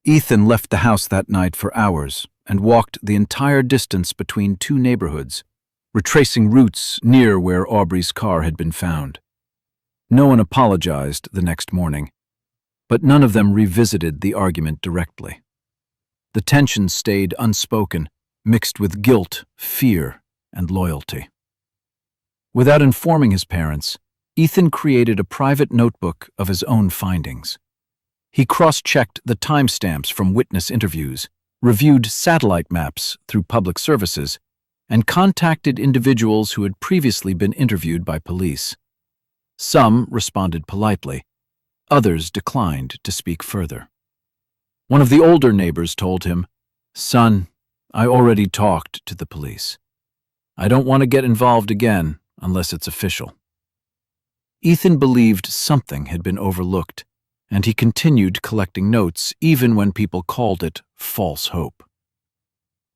Ethan left the house that night for hours and walked the entire distance between 2 neighborhoods, retracing routes near where Aubrey's car had been found. No one apologized the next morning, but none of them revisited the argument directly. The tension stayed unspoken, mixed with guilt, fear, and loyalty. Without informing his parents, Ethan created a private notebook of his own findings. He cross-checked the timestamps from witness interviews, reviewed satellite maps through public services, and contacted individuals who had previously been interviewed by police. Some responded politely. Others declined to speak further. One of the older neighbors told him, "Son, I already talked to the police. I don't want to get involved again unless it's official." Ethan believed something had been overlooked, and he continued collecting notes even when people called it false hope.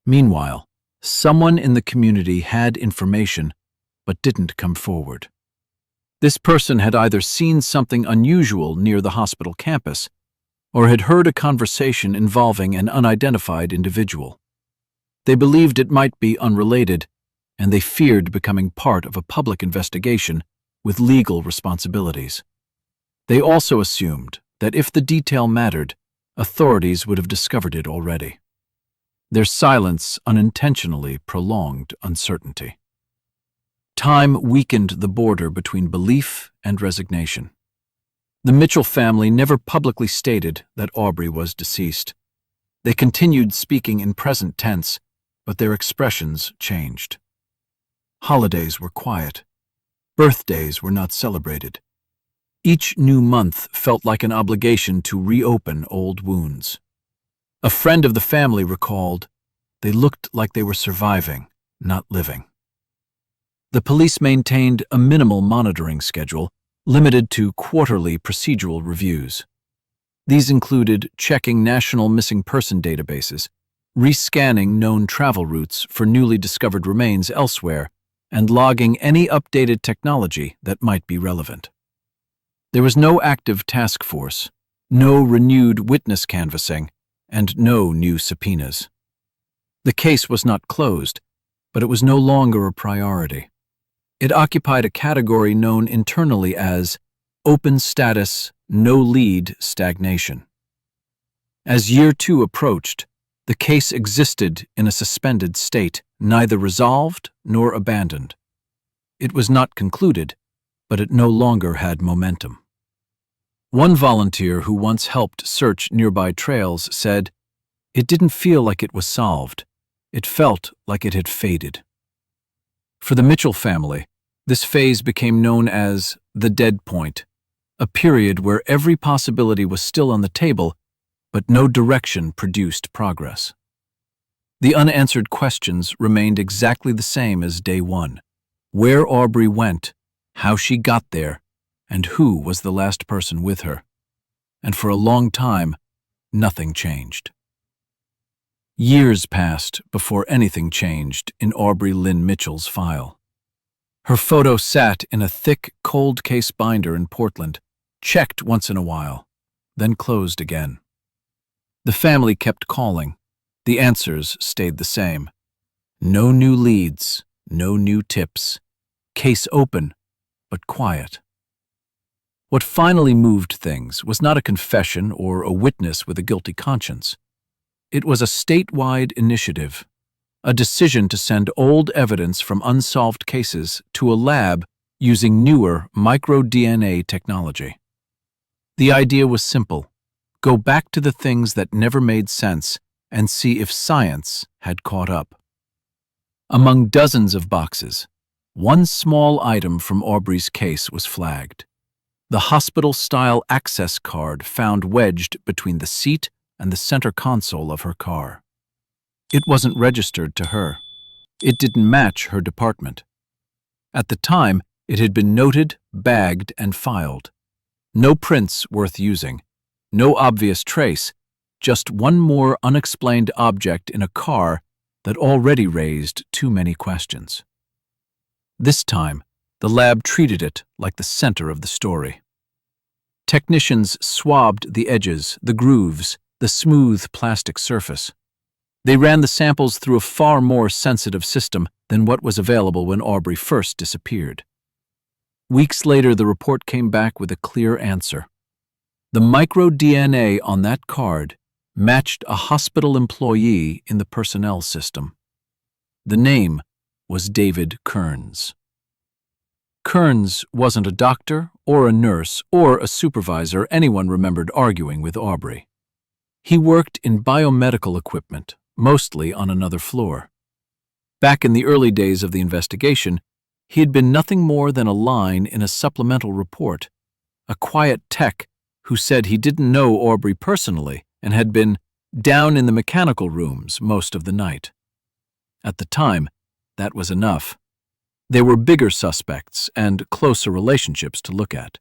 Meanwhile, someone in the community had information but didn't come forward. This person had either seen something unusual near the hospital campus or had heard a conversation involving an unidentified individual. They believed it might be unrelated, and they feared becoming part of a public investigation with legal responsibilities. They also assumed that if the detail mattered, authorities would have discovered it already. Their silence unintentionally prolonged uncertainty. Time weakened the border between belief and resignation. The Mitchell family never publicly stated that Aubrey was deceased. They continued speaking in present tense, but their expressions changed. Holidays were quiet. Birthdays were not celebrated. Each new month felt like an obligation to reopen old wounds. A friend of the family recalled, "They looked like they were surviving, not living." The police maintained a minimal monitoring schedule, limited to quarterly procedural reviews. These included checking national missing person databases, rescanning known travel routes for newly discovered remains elsewhere, and logging any updated technology that might be relevant. There was no active task force, no renewed witness canvassing, and no new subpoenas. The case was not closed, but it was no longer a priority. It occupied a category known internally as open status, no lead stagnation. As year 2 approached, the case existed in a suspended state, neither resolved nor abandoned. It was not concluded, but it no longer had momentum. One volunteer who once helped search nearby trails said, "It didn't feel like it was solved. It felt like it had faded." For the Mitchell family, this phase became known as the dead point, a period where every possibility was still on the table, but no direction produced progress. The unanswered questions remained exactly the same as day 1. Where Aubrey went, how she got there, and who was the last person with her. And for a long time, nothing changed. Years passed before anything changed in Aubrey Lynn Mitchell's file. Her photo sat in a thick, cold case binder in Portland, checked once in a while, then closed again. The family kept calling. The answers stayed the same. No new leads, no new tips. Case open, but quiet. What finally moved things was not a confession or a witness with a guilty conscience. It was a statewide initiative, a decision to send old evidence from unsolved cases to a lab using newer micro-DNA technology. The idea was simple: go back to the things that never made sense and see if science had caught up. Among dozens of boxes, one small item from Aubrey's case was flagged: the hospital-style access card found wedged between the seat and the center console of her car. It wasn't registered to her. It didn't match her department. At the time, it had been noted, bagged, and filed. No prints worth using, no obvious trace, just one more unexplained object in a car that already raised too many questions. This time, the lab treated it like the center of the story. Technicians swabbed the edges, the grooves, the smooth plastic surface. They ran the samples through a far more sensitive system than what was available when Aubrey first disappeared. Weeks later, the report came back with a clear answer. The micro-DNA on that card matched a hospital employee in the personnel system. The name was David Kearns. Kearns wasn't a doctor or a nurse or a supervisor anyone remembered arguing with Aubrey. He worked in biomedical equipment, mostly on another floor. Back in the early days of the investigation, he had been nothing more than a line in a supplemental report, a quiet tech who said he didn't know Aubrey personally and had been down in the mechanical rooms most of the night. At the time, that was enough. There were bigger suspects and closer relationships to look at.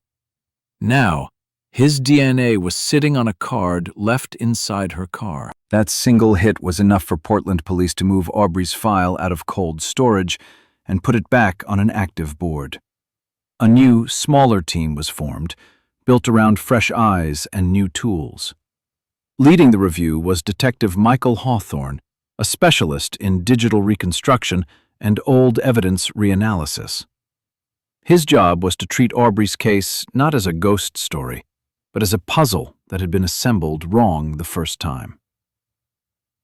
Now, his DNA was sitting on a card left inside her car. That single hit was enough for Portland police to move Aubrey's file out of cold storage and put it back on an active board. A new, smaller team was formed, built around fresh eyes and new tools. Leading the review was Detective Michael Hawthorne, a specialist in digital reconstruction and old evidence reanalysis. His job was to treat Aubrey's case not as a ghost story, but as a puzzle that had been assembled wrong the first time.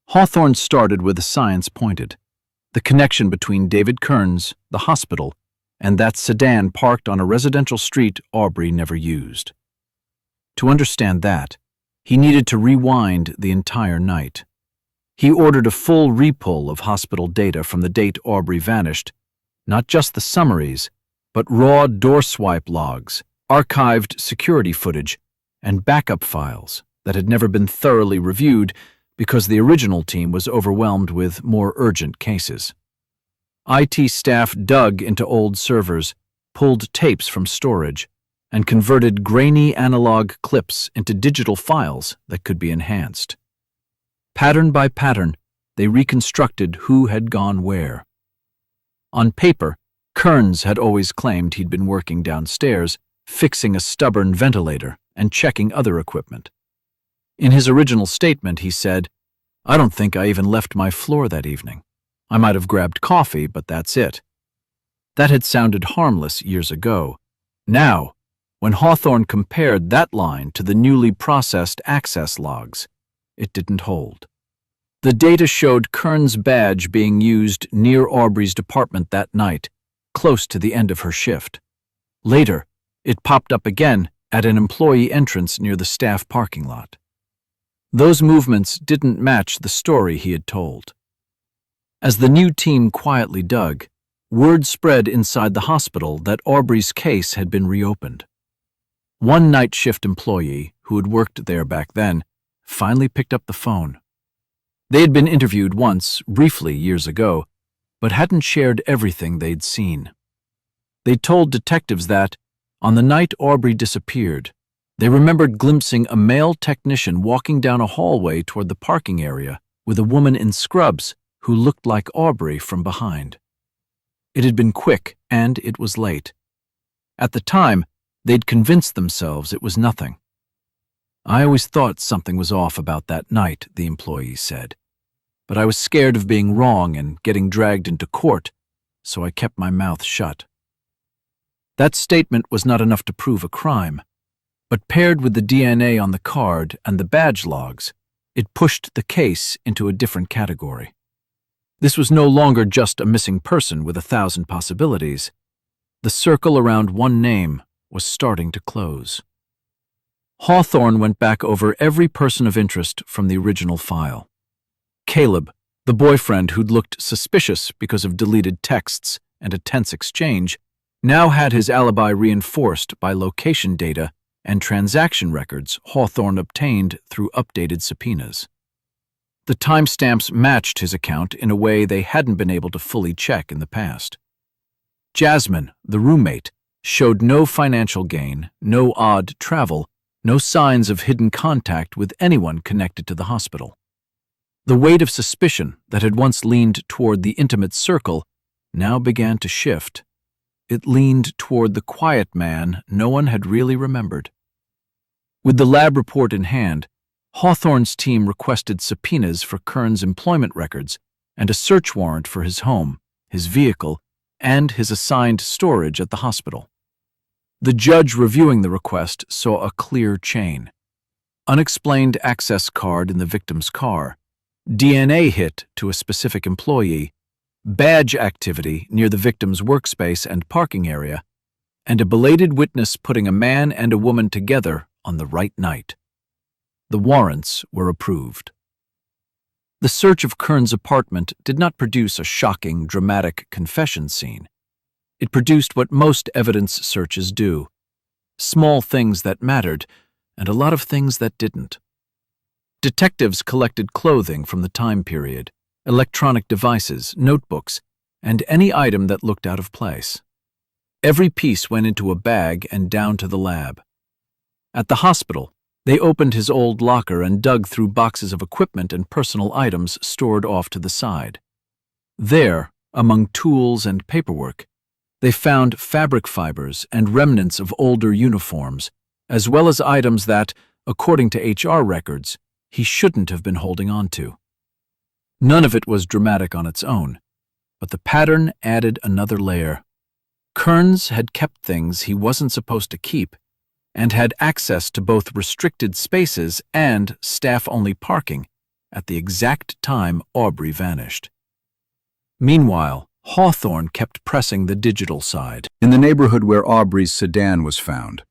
Hawthorne started where the science pointed: the connection between David Kearns, the hospital, and that sedan parked on a residential street Aubrey never used. To understand that, he needed to rewind the entire night. He ordered a full repull of hospital data from the date Aubrey vanished, not just the summaries, but raw door swipe logs, archived security footage, and backup files that had never been thoroughly reviewed because the original team was overwhelmed with more urgent cases. IT staff dug into old servers, pulled tapes from storage, and converted grainy analog clips into digital files that could be enhanced. Pattern by pattern, they reconstructed who had gone where. On paper, Kearns had always claimed he'd been working downstairs, fixing a stubborn ventilator and checking other equipment. In his original statement, he said, "I don't think I even left my floor that evening. I might have grabbed coffee, but that's it." That had sounded harmless years ago. Now, when Hawthorne compared that line to the newly processed access logs, it didn't hold. The data showed Kern's badge being used near Aubrey's department that night, close to the end of her shift. Later, it popped up again at an employee entrance near the staff parking lot. Those movements didn't match the story he had told. As the new team quietly dug, word spread inside the hospital that Aubrey's case had been reopened. One night shift employee, who had worked there back then, finally picked up the phone. They had been interviewed once, briefly years ago, but hadn't shared everything they'd seen. They told detectives that, on the night Aubrey disappeared, they remembered glimpsing a male technician walking down a hallway toward the parking area with a woman in scrubs who looked like Aubrey from behind. It had been quick, and it was late. At the time, they'd convinced themselves it was nothing. "I always thought something was off about that night," the employee said. "But I was scared of being wrong and getting dragged into court, so I kept my mouth shut." That statement was not enough to prove a crime, but paired with the DNA on the card and the badge logs, it pushed the case into a different category. This was no longer just a missing person with 1,000 possibilities. The circle around one name was starting to close. Hawthorne went back over every person of interest from the original file. Caleb, the boyfriend who'd looked suspicious because of deleted texts and a tense exchange, now had his alibi reinforced by location data and transaction records Hawthorne obtained through updated subpoenas. The timestamps matched his account in a way they hadn't been able to fully check in the past. Jasmine, the roommate, showed no financial gain, no odd travel, no signs of hidden contact with anyone connected to the hospital. The weight of suspicion that had once leaned toward the intimate circle now began to shift. It leaned toward the quiet man no one had really remembered. With the lab report in hand, Hawthorne's team requested subpoenas for Kern's employment records and a search warrant for his home, his vehicle, and his assigned storage at the hospital. The judge reviewing the request saw a clear chain. Unexplained access card in the victim's car, DNA hit to a specific employee, badge activity near the victim's workspace and parking area, and a belated witness putting a man and a woman together on the right night. The warrants were approved. The search of Kern's apartment did not produce a shocking, dramatic confession scene. It produced what most evidence searches do: small things that mattered and a lot of things that didn't. Detectives collected clothing from the time period, electronic devices, notebooks, and any item that looked out of place. Every piece went into a bag and down to the lab. At the hospital, they opened his old locker and dug through boxes of equipment and personal items stored off to the side. There, among tools and paperwork, they found fabric fibers and remnants of older uniforms, as well as items that, according to HR records, he shouldn't have been holding on to. None of it was dramatic on its own, but the pattern added another layer. Kearns had kept things he wasn't supposed to keep, and had access to both restricted spaces and staff-only parking at the exact time Aubrey vanished. Meanwhile, Hawthorne kept pressing the digital side. In the neighborhood where Aubrey's sedan was found,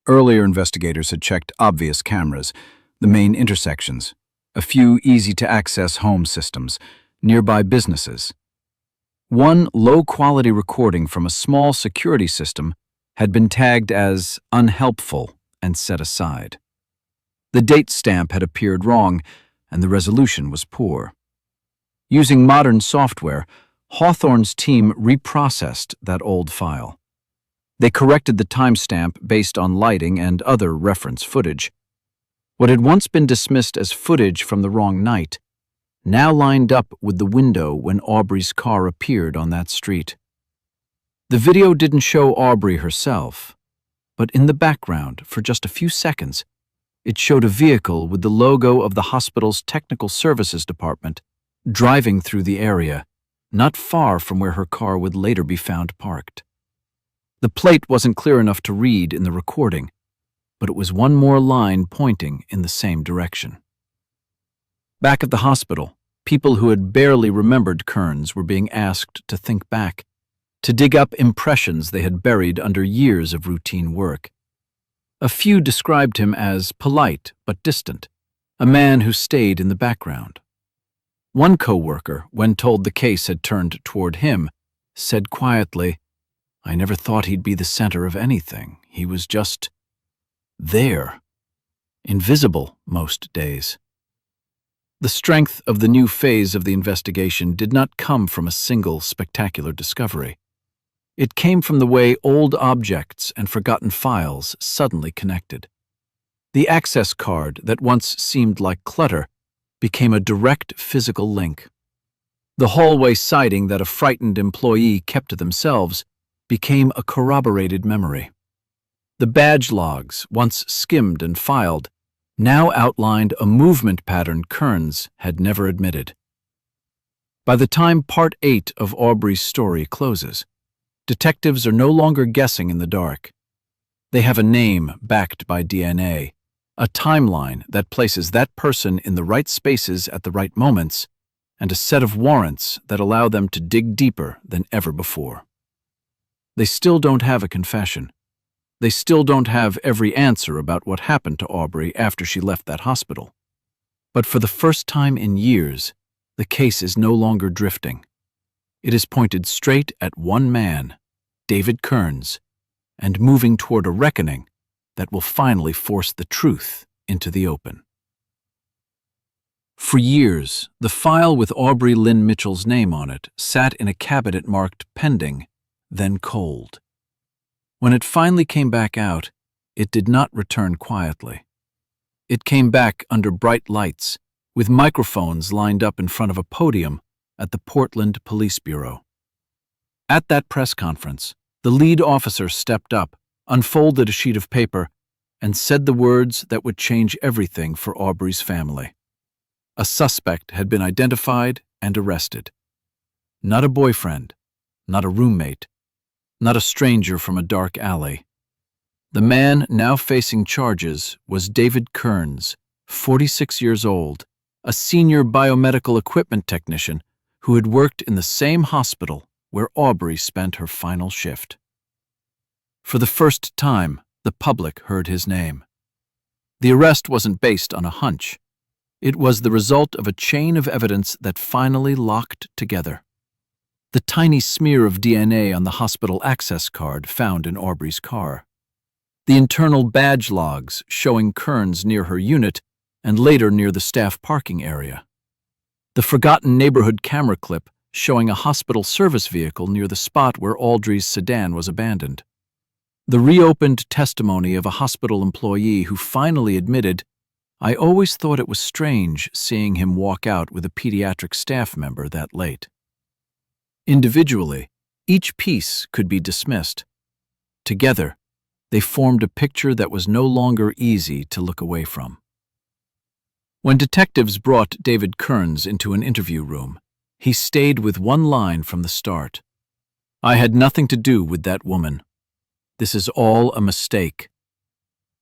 earlier investigators had checked obvious cameras, the main intersections, a few easy-to-access home systems, nearby businesses. One low-quality recording from a small security system had been tagged as unhelpful and set aside. The date stamp had appeared wrong, and the resolution was poor. Using modern software, Hawthorne's team reprocessed that old file. They corrected the timestamp based on lighting and other reference footage. What had once been dismissed as footage from the wrong night now lined up with the window when Aubrey's car appeared on that street. The video didn't show Aubrey herself, but in the background, for just a few seconds, it showed a vehicle with the logo of the hospital's technical services department driving through the area, not far from where her car would later be found parked. The plate wasn't clear enough to read in the recording, but it was one more line pointing in the same direction. Back at the hospital, people who had barely remembered Kearns were being asked to think back, to dig up impressions they had buried under years of routine work. A few described him as polite but distant, a man who stayed in the background. One coworker, when told the case had turned toward him, said quietly, "I never thought he'd be the center of anything. He was just there, invisible most days." The strength of the new phase of the investigation did not come from a single spectacular discovery. It came from the way old objects and forgotten files suddenly connected. The access card that once seemed like clutter became a direct physical link. The hallway sighting that a frightened employee kept to themselves became a corroborated memory. The badge logs, once skimmed and filed, now outlined a movement pattern Kearns had never admitted. By the time Part 8 of Aubrey's story closes, detectives are no longer guessing in the dark. They have a name backed by DNA, a timeline that places that person in the right spaces at the right moments, and a set of warrants that allow them to dig deeper than ever before. They still don't have a confession. They still don't have every answer about what happened to Aubrey after she left that hospital. But for the first time in years, the case is no longer drifting. It is pointed straight at one man, David Kearns, and moving toward a reckoning that will finally force the truth into the open. For years, the file with Aubrey Lynn Mitchell's name on it sat in a cabinet marked pending, then cold. When it finally came back out, it did not return quietly. It came back under bright lights, with microphones lined up in front of a podium at the Portland Police Bureau. At that press conference, the lead officer stepped up, unfolded a sheet of paper, and said the words that would change everything for Aubrey's family. A suspect had been identified and arrested. Not a boyfriend, not a roommate, not a stranger from a dark alley. The man now facing charges was David Kearns, 46 years old, a senior biomedical equipment technician who had worked in the same hospital where Aubrey spent her final shift. For the first time, the public heard his name. The arrest wasn't based on a hunch. It was the result of a chain of evidence that finally locked together. The tiny smear of DNA on the hospital access card found in Aubrey's car. The internal badge logs showing Kearns near her unit and later near the staff parking area. The forgotten neighborhood camera clip showing a hospital service vehicle near the spot where Audrey's sedan was abandoned. The reopened testimony of a hospital employee who finally admitted, "I always thought it was strange seeing him walk out with a pediatric staff member that late." Individually, each piece could be dismissed. Together, they formed a picture that was no longer easy to look away from. When detectives brought David Kearns into an interview room, he stayed with one line from the start. "I had nothing to do with that woman. This is all a mistake."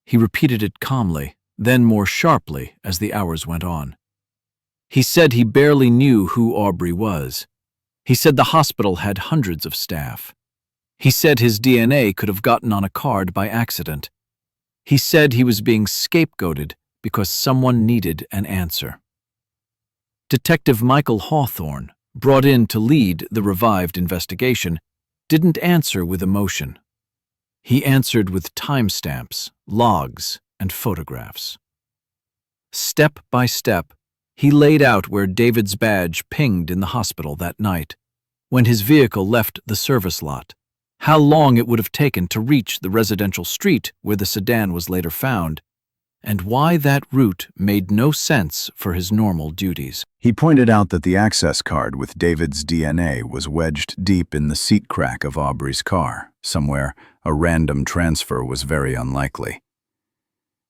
He repeated it calmly, then more sharply as the hours went on. He said he barely knew who Aubrey was. He said the hospital had hundreds of staff. He said his DNA could have gotten on a card by accident. He said he was being scapegoated because someone needed an answer. Detective Michael Hawthorne, brought in to lead the revived investigation, didn't answer with emotion. He answered with timestamps, logs, and photographs. Step by step, he laid out where David's badge pinged in the hospital that night, when his vehicle left the service lot, how long it would have taken to reach the residential street where the sedan was later found, and why that route made no sense for his normal duties. He pointed out that the access card with David's DNA was wedged deep in the seat crack of Aubrey's car, somewhere a random transfer was very unlikely.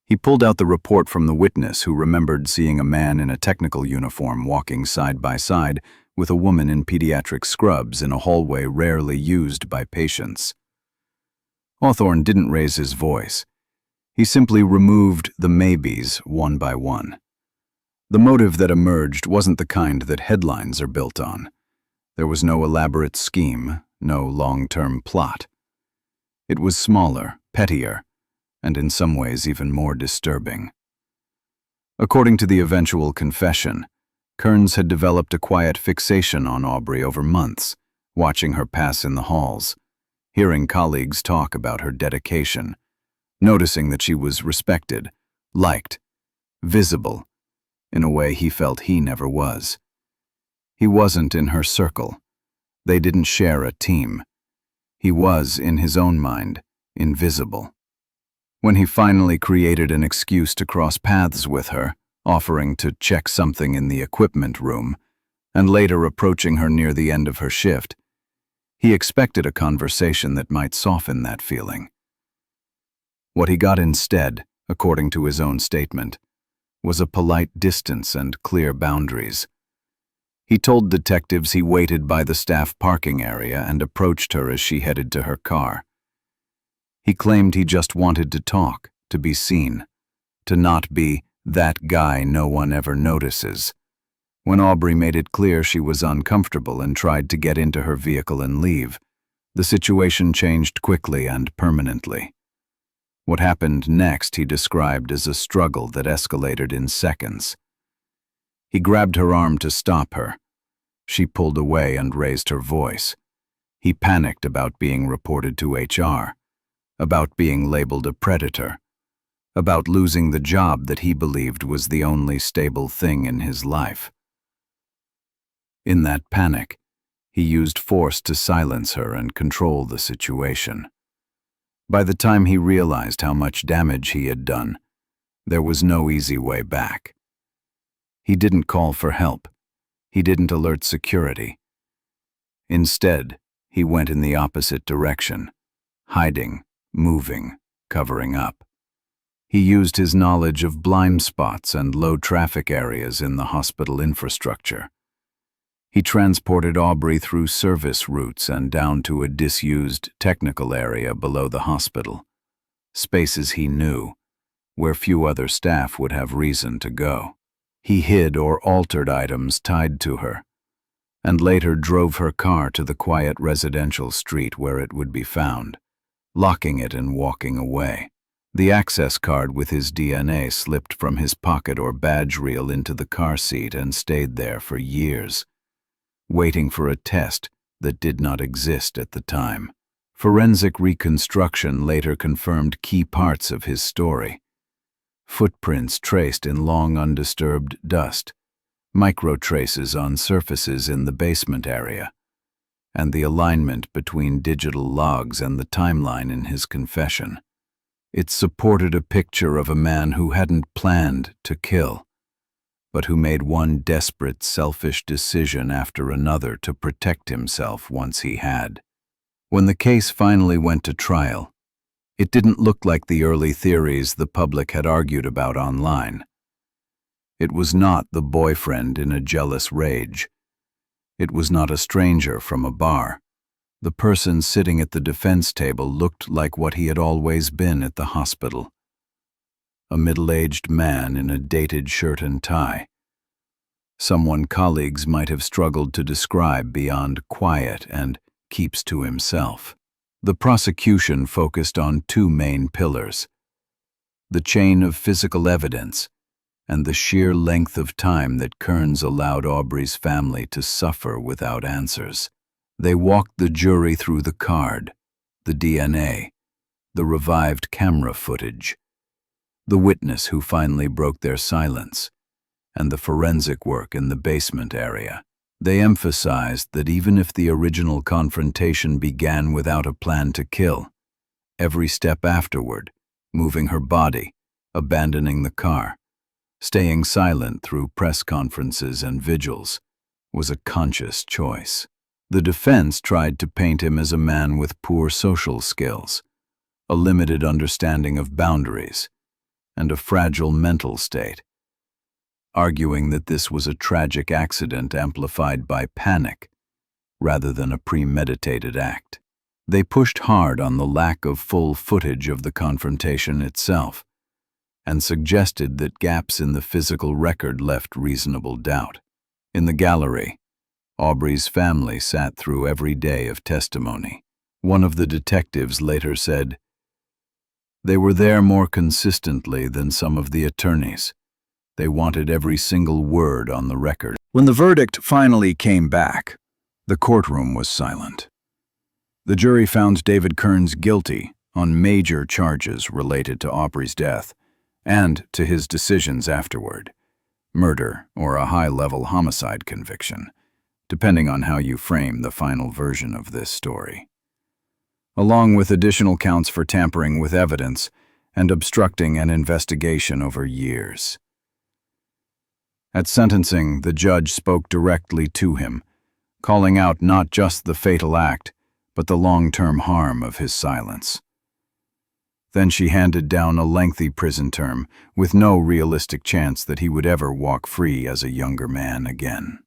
He pulled out the report from the witness who remembered seeing a man in a technical uniform walking side by side with a woman in pediatric scrubs in a hallway rarely used by patients. Hawthorne didn't raise his voice. He simply removed the maybes one by one. The motive that emerged wasn't the kind that headlines are built on. There was no elaborate scheme, no long-term plot. It was smaller, pettier, and in some ways even more disturbing. According to the eventual confession, Kearns had developed a quiet fixation on Aubrey over months, watching her pass in the halls, hearing colleagues talk about her dedication, noticing that she was respected, liked, visible, in a way he felt he never was. He wasn't in her circle. They didn't share a team. He was, in his own mind, invisible. When he finally created an excuse to cross paths with her, offering to check something in the equipment room, and later approaching her near the end of her shift, he expected a conversation that might soften that feeling. What he got instead, according to his own statement, was a polite distance and clear boundaries. He told detectives he waited by the staff parking area and approached her as she headed to her car. He claimed he just wanted to talk, to be seen, to not be that guy no one ever notices. When Aubrey made it clear she was uncomfortable and tried to get into her vehicle and leave, the situation changed quickly and permanently. What happened next he described as a struggle that escalated in seconds. He grabbed her arm to stop her. She pulled away and raised her voice. He panicked about being reported to HR, about being labeled a predator, about losing the job that he believed was the only stable thing in his life. In that panic, he used force to silence her and control the situation. By the time he realized how much damage he had done, there was no easy way back. He didn't call for help. He didn't alert security. Instead, he went in the opposite direction, hiding, moving, covering up. He used his knowledge of blind spots and low traffic areas in the hospital infrastructure. He transported Aubrey through service routes and down to a disused technical area below the hospital, spaces he knew, where few other staff would have reason to go. He hid or altered items tied to her, and later drove her car to the quiet residential street where it would be found, locking it and walking away. The access card with his DNA slipped from his pocket or badge reel into the car seat and stayed there for years, waiting for a test that did not exist at the time. Forensic reconstruction later confirmed key parts of his story. Footprints traced in long undisturbed dust, microtraces on surfaces in the basement area, and the alignment between digital logs and the timeline in his confession. It supported a picture of a man who hadn't planned to kill, but who made one desperate, selfish decision after another to protect himself once he had. When the case finally went to trial, it didn't look like the early theories the public had argued about online. It was not the boyfriend in a jealous rage. It was not a stranger from a bar. The person sitting at the defense table looked like what he had always been at the hospital. A middle-aged man in a dated shirt and tie. Someone colleagues might have struggled to describe beyond quiet and keeps to himself. The prosecution focused on two main pillars: the chain of physical evidence and the sheer length of time that Kearns allowed Aubrey's family to suffer without answers. They walked the jury through the card, the DNA, the revived camera footage, the witness who finally broke their silence, and the forensic work in the basement area. They emphasized that even if the original confrontation began without a plan to kill, every step afterward, moving her body, abandoning the car, staying silent through press conferences and vigils, was a conscious choice. The defense tried to paint him as a man with poor social skills, a limited understanding of boundaries, and a fragile mental state. arguing that this was a tragic accident amplified by panic rather than a premeditated act. They pushed hard on the lack of full footage of the confrontation itself and suggested that gaps in the physical record left reasonable doubt. In the gallery, Aubrey's family sat through every day of testimony. One of the detectives later said, "They were there more consistently than some of the attorneys. They wanted every single word on the record." When the verdict finally came back, the courtroom was silent. The jury found David Kearns guilty on major charges related to Aubrey's death and to his decisions afterward, murder or a high-level homicide conviction, depending on how you frame the final version of this story, along with additional counts for tampering with evidence and obstructing an investigation over years. At sentencing, the judge spoke directly to him, calling out not just the fatal act, but the long-term harm of his silence. Then she handed down a lengthy prison term with no realistic chance that he would ever walk free as a younger man again.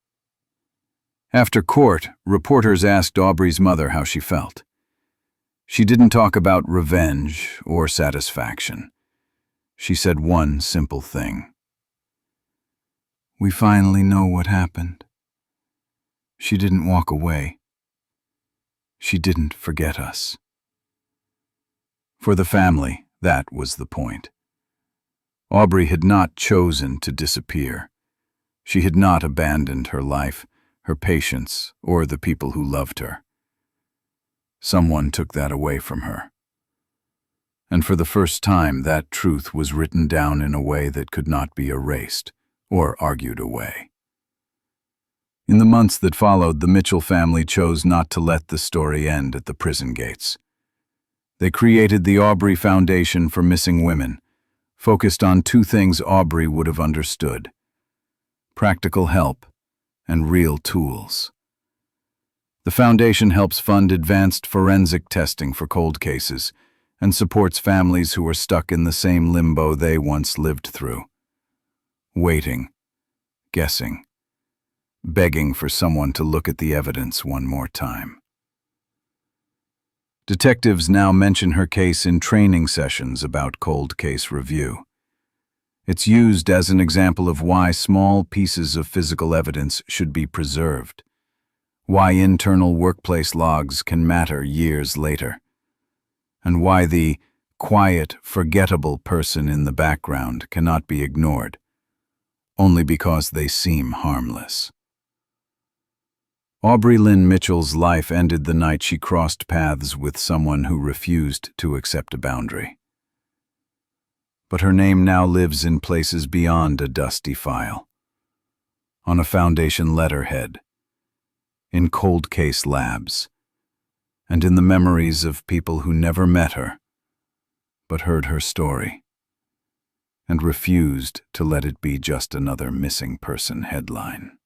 After court, reporters asked Aubrey's mother how she felt. She didn't talk about revenge or satisfaction. She said one simple thing: "We finally know what happened." She didn't walk away. She didn't forget us. For the family, that was the point. Aubrey had not chosen to disappear. She had not abandoned her life, her patients, or the people who loved her. Someone took that away from her. And for the first time, that truth was written down in a way that could not be erased or argued away. In the months that followed, the Mitchell family chose not to let the story end at the prison gates. They created the Aubrey Foundation for Missing Women, focused on two things Aubrey would have understood: practical help and real tools. The foundation helps fund advanced forensic testing for cold cases and supports families who are stuck in the same limbo they once lived through. Waiting, guessing, begging for someone to look at the evidence one more time. Detectives now mention her case in training sessions about cold case review. It's used as an example of why small pieces of physical evidence should be preserved, why internal workplace logs can matter years later, and why the quiet, forgettable person in the background cannot be ignored, only because they seem harmless. Aubrey Lynn Mitchell's life ended the night she crossed paths with someone who refused to accept a boundary. But her name now lives in places beyond a dusty file, on a foundation letterhead, in cold case labs, and in the memories of people who never met her, but heard her story, and refused to let it be just another missing person headline.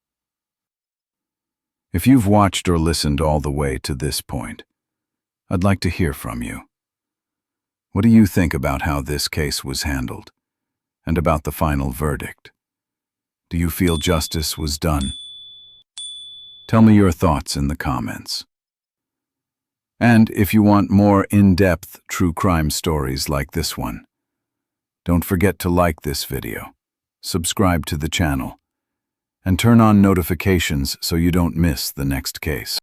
If you've watched or listened all the way to this point, I'd like to hear from you. What do you think about how this case was handled, and about the final verdict? Do you feel justice was done? Tell me your thoughts in the comments. And if you want more in-depth true crime stories like this one, don't forget to like this video, subscribe to the channel, and turn on notifications so you don't miss the next case.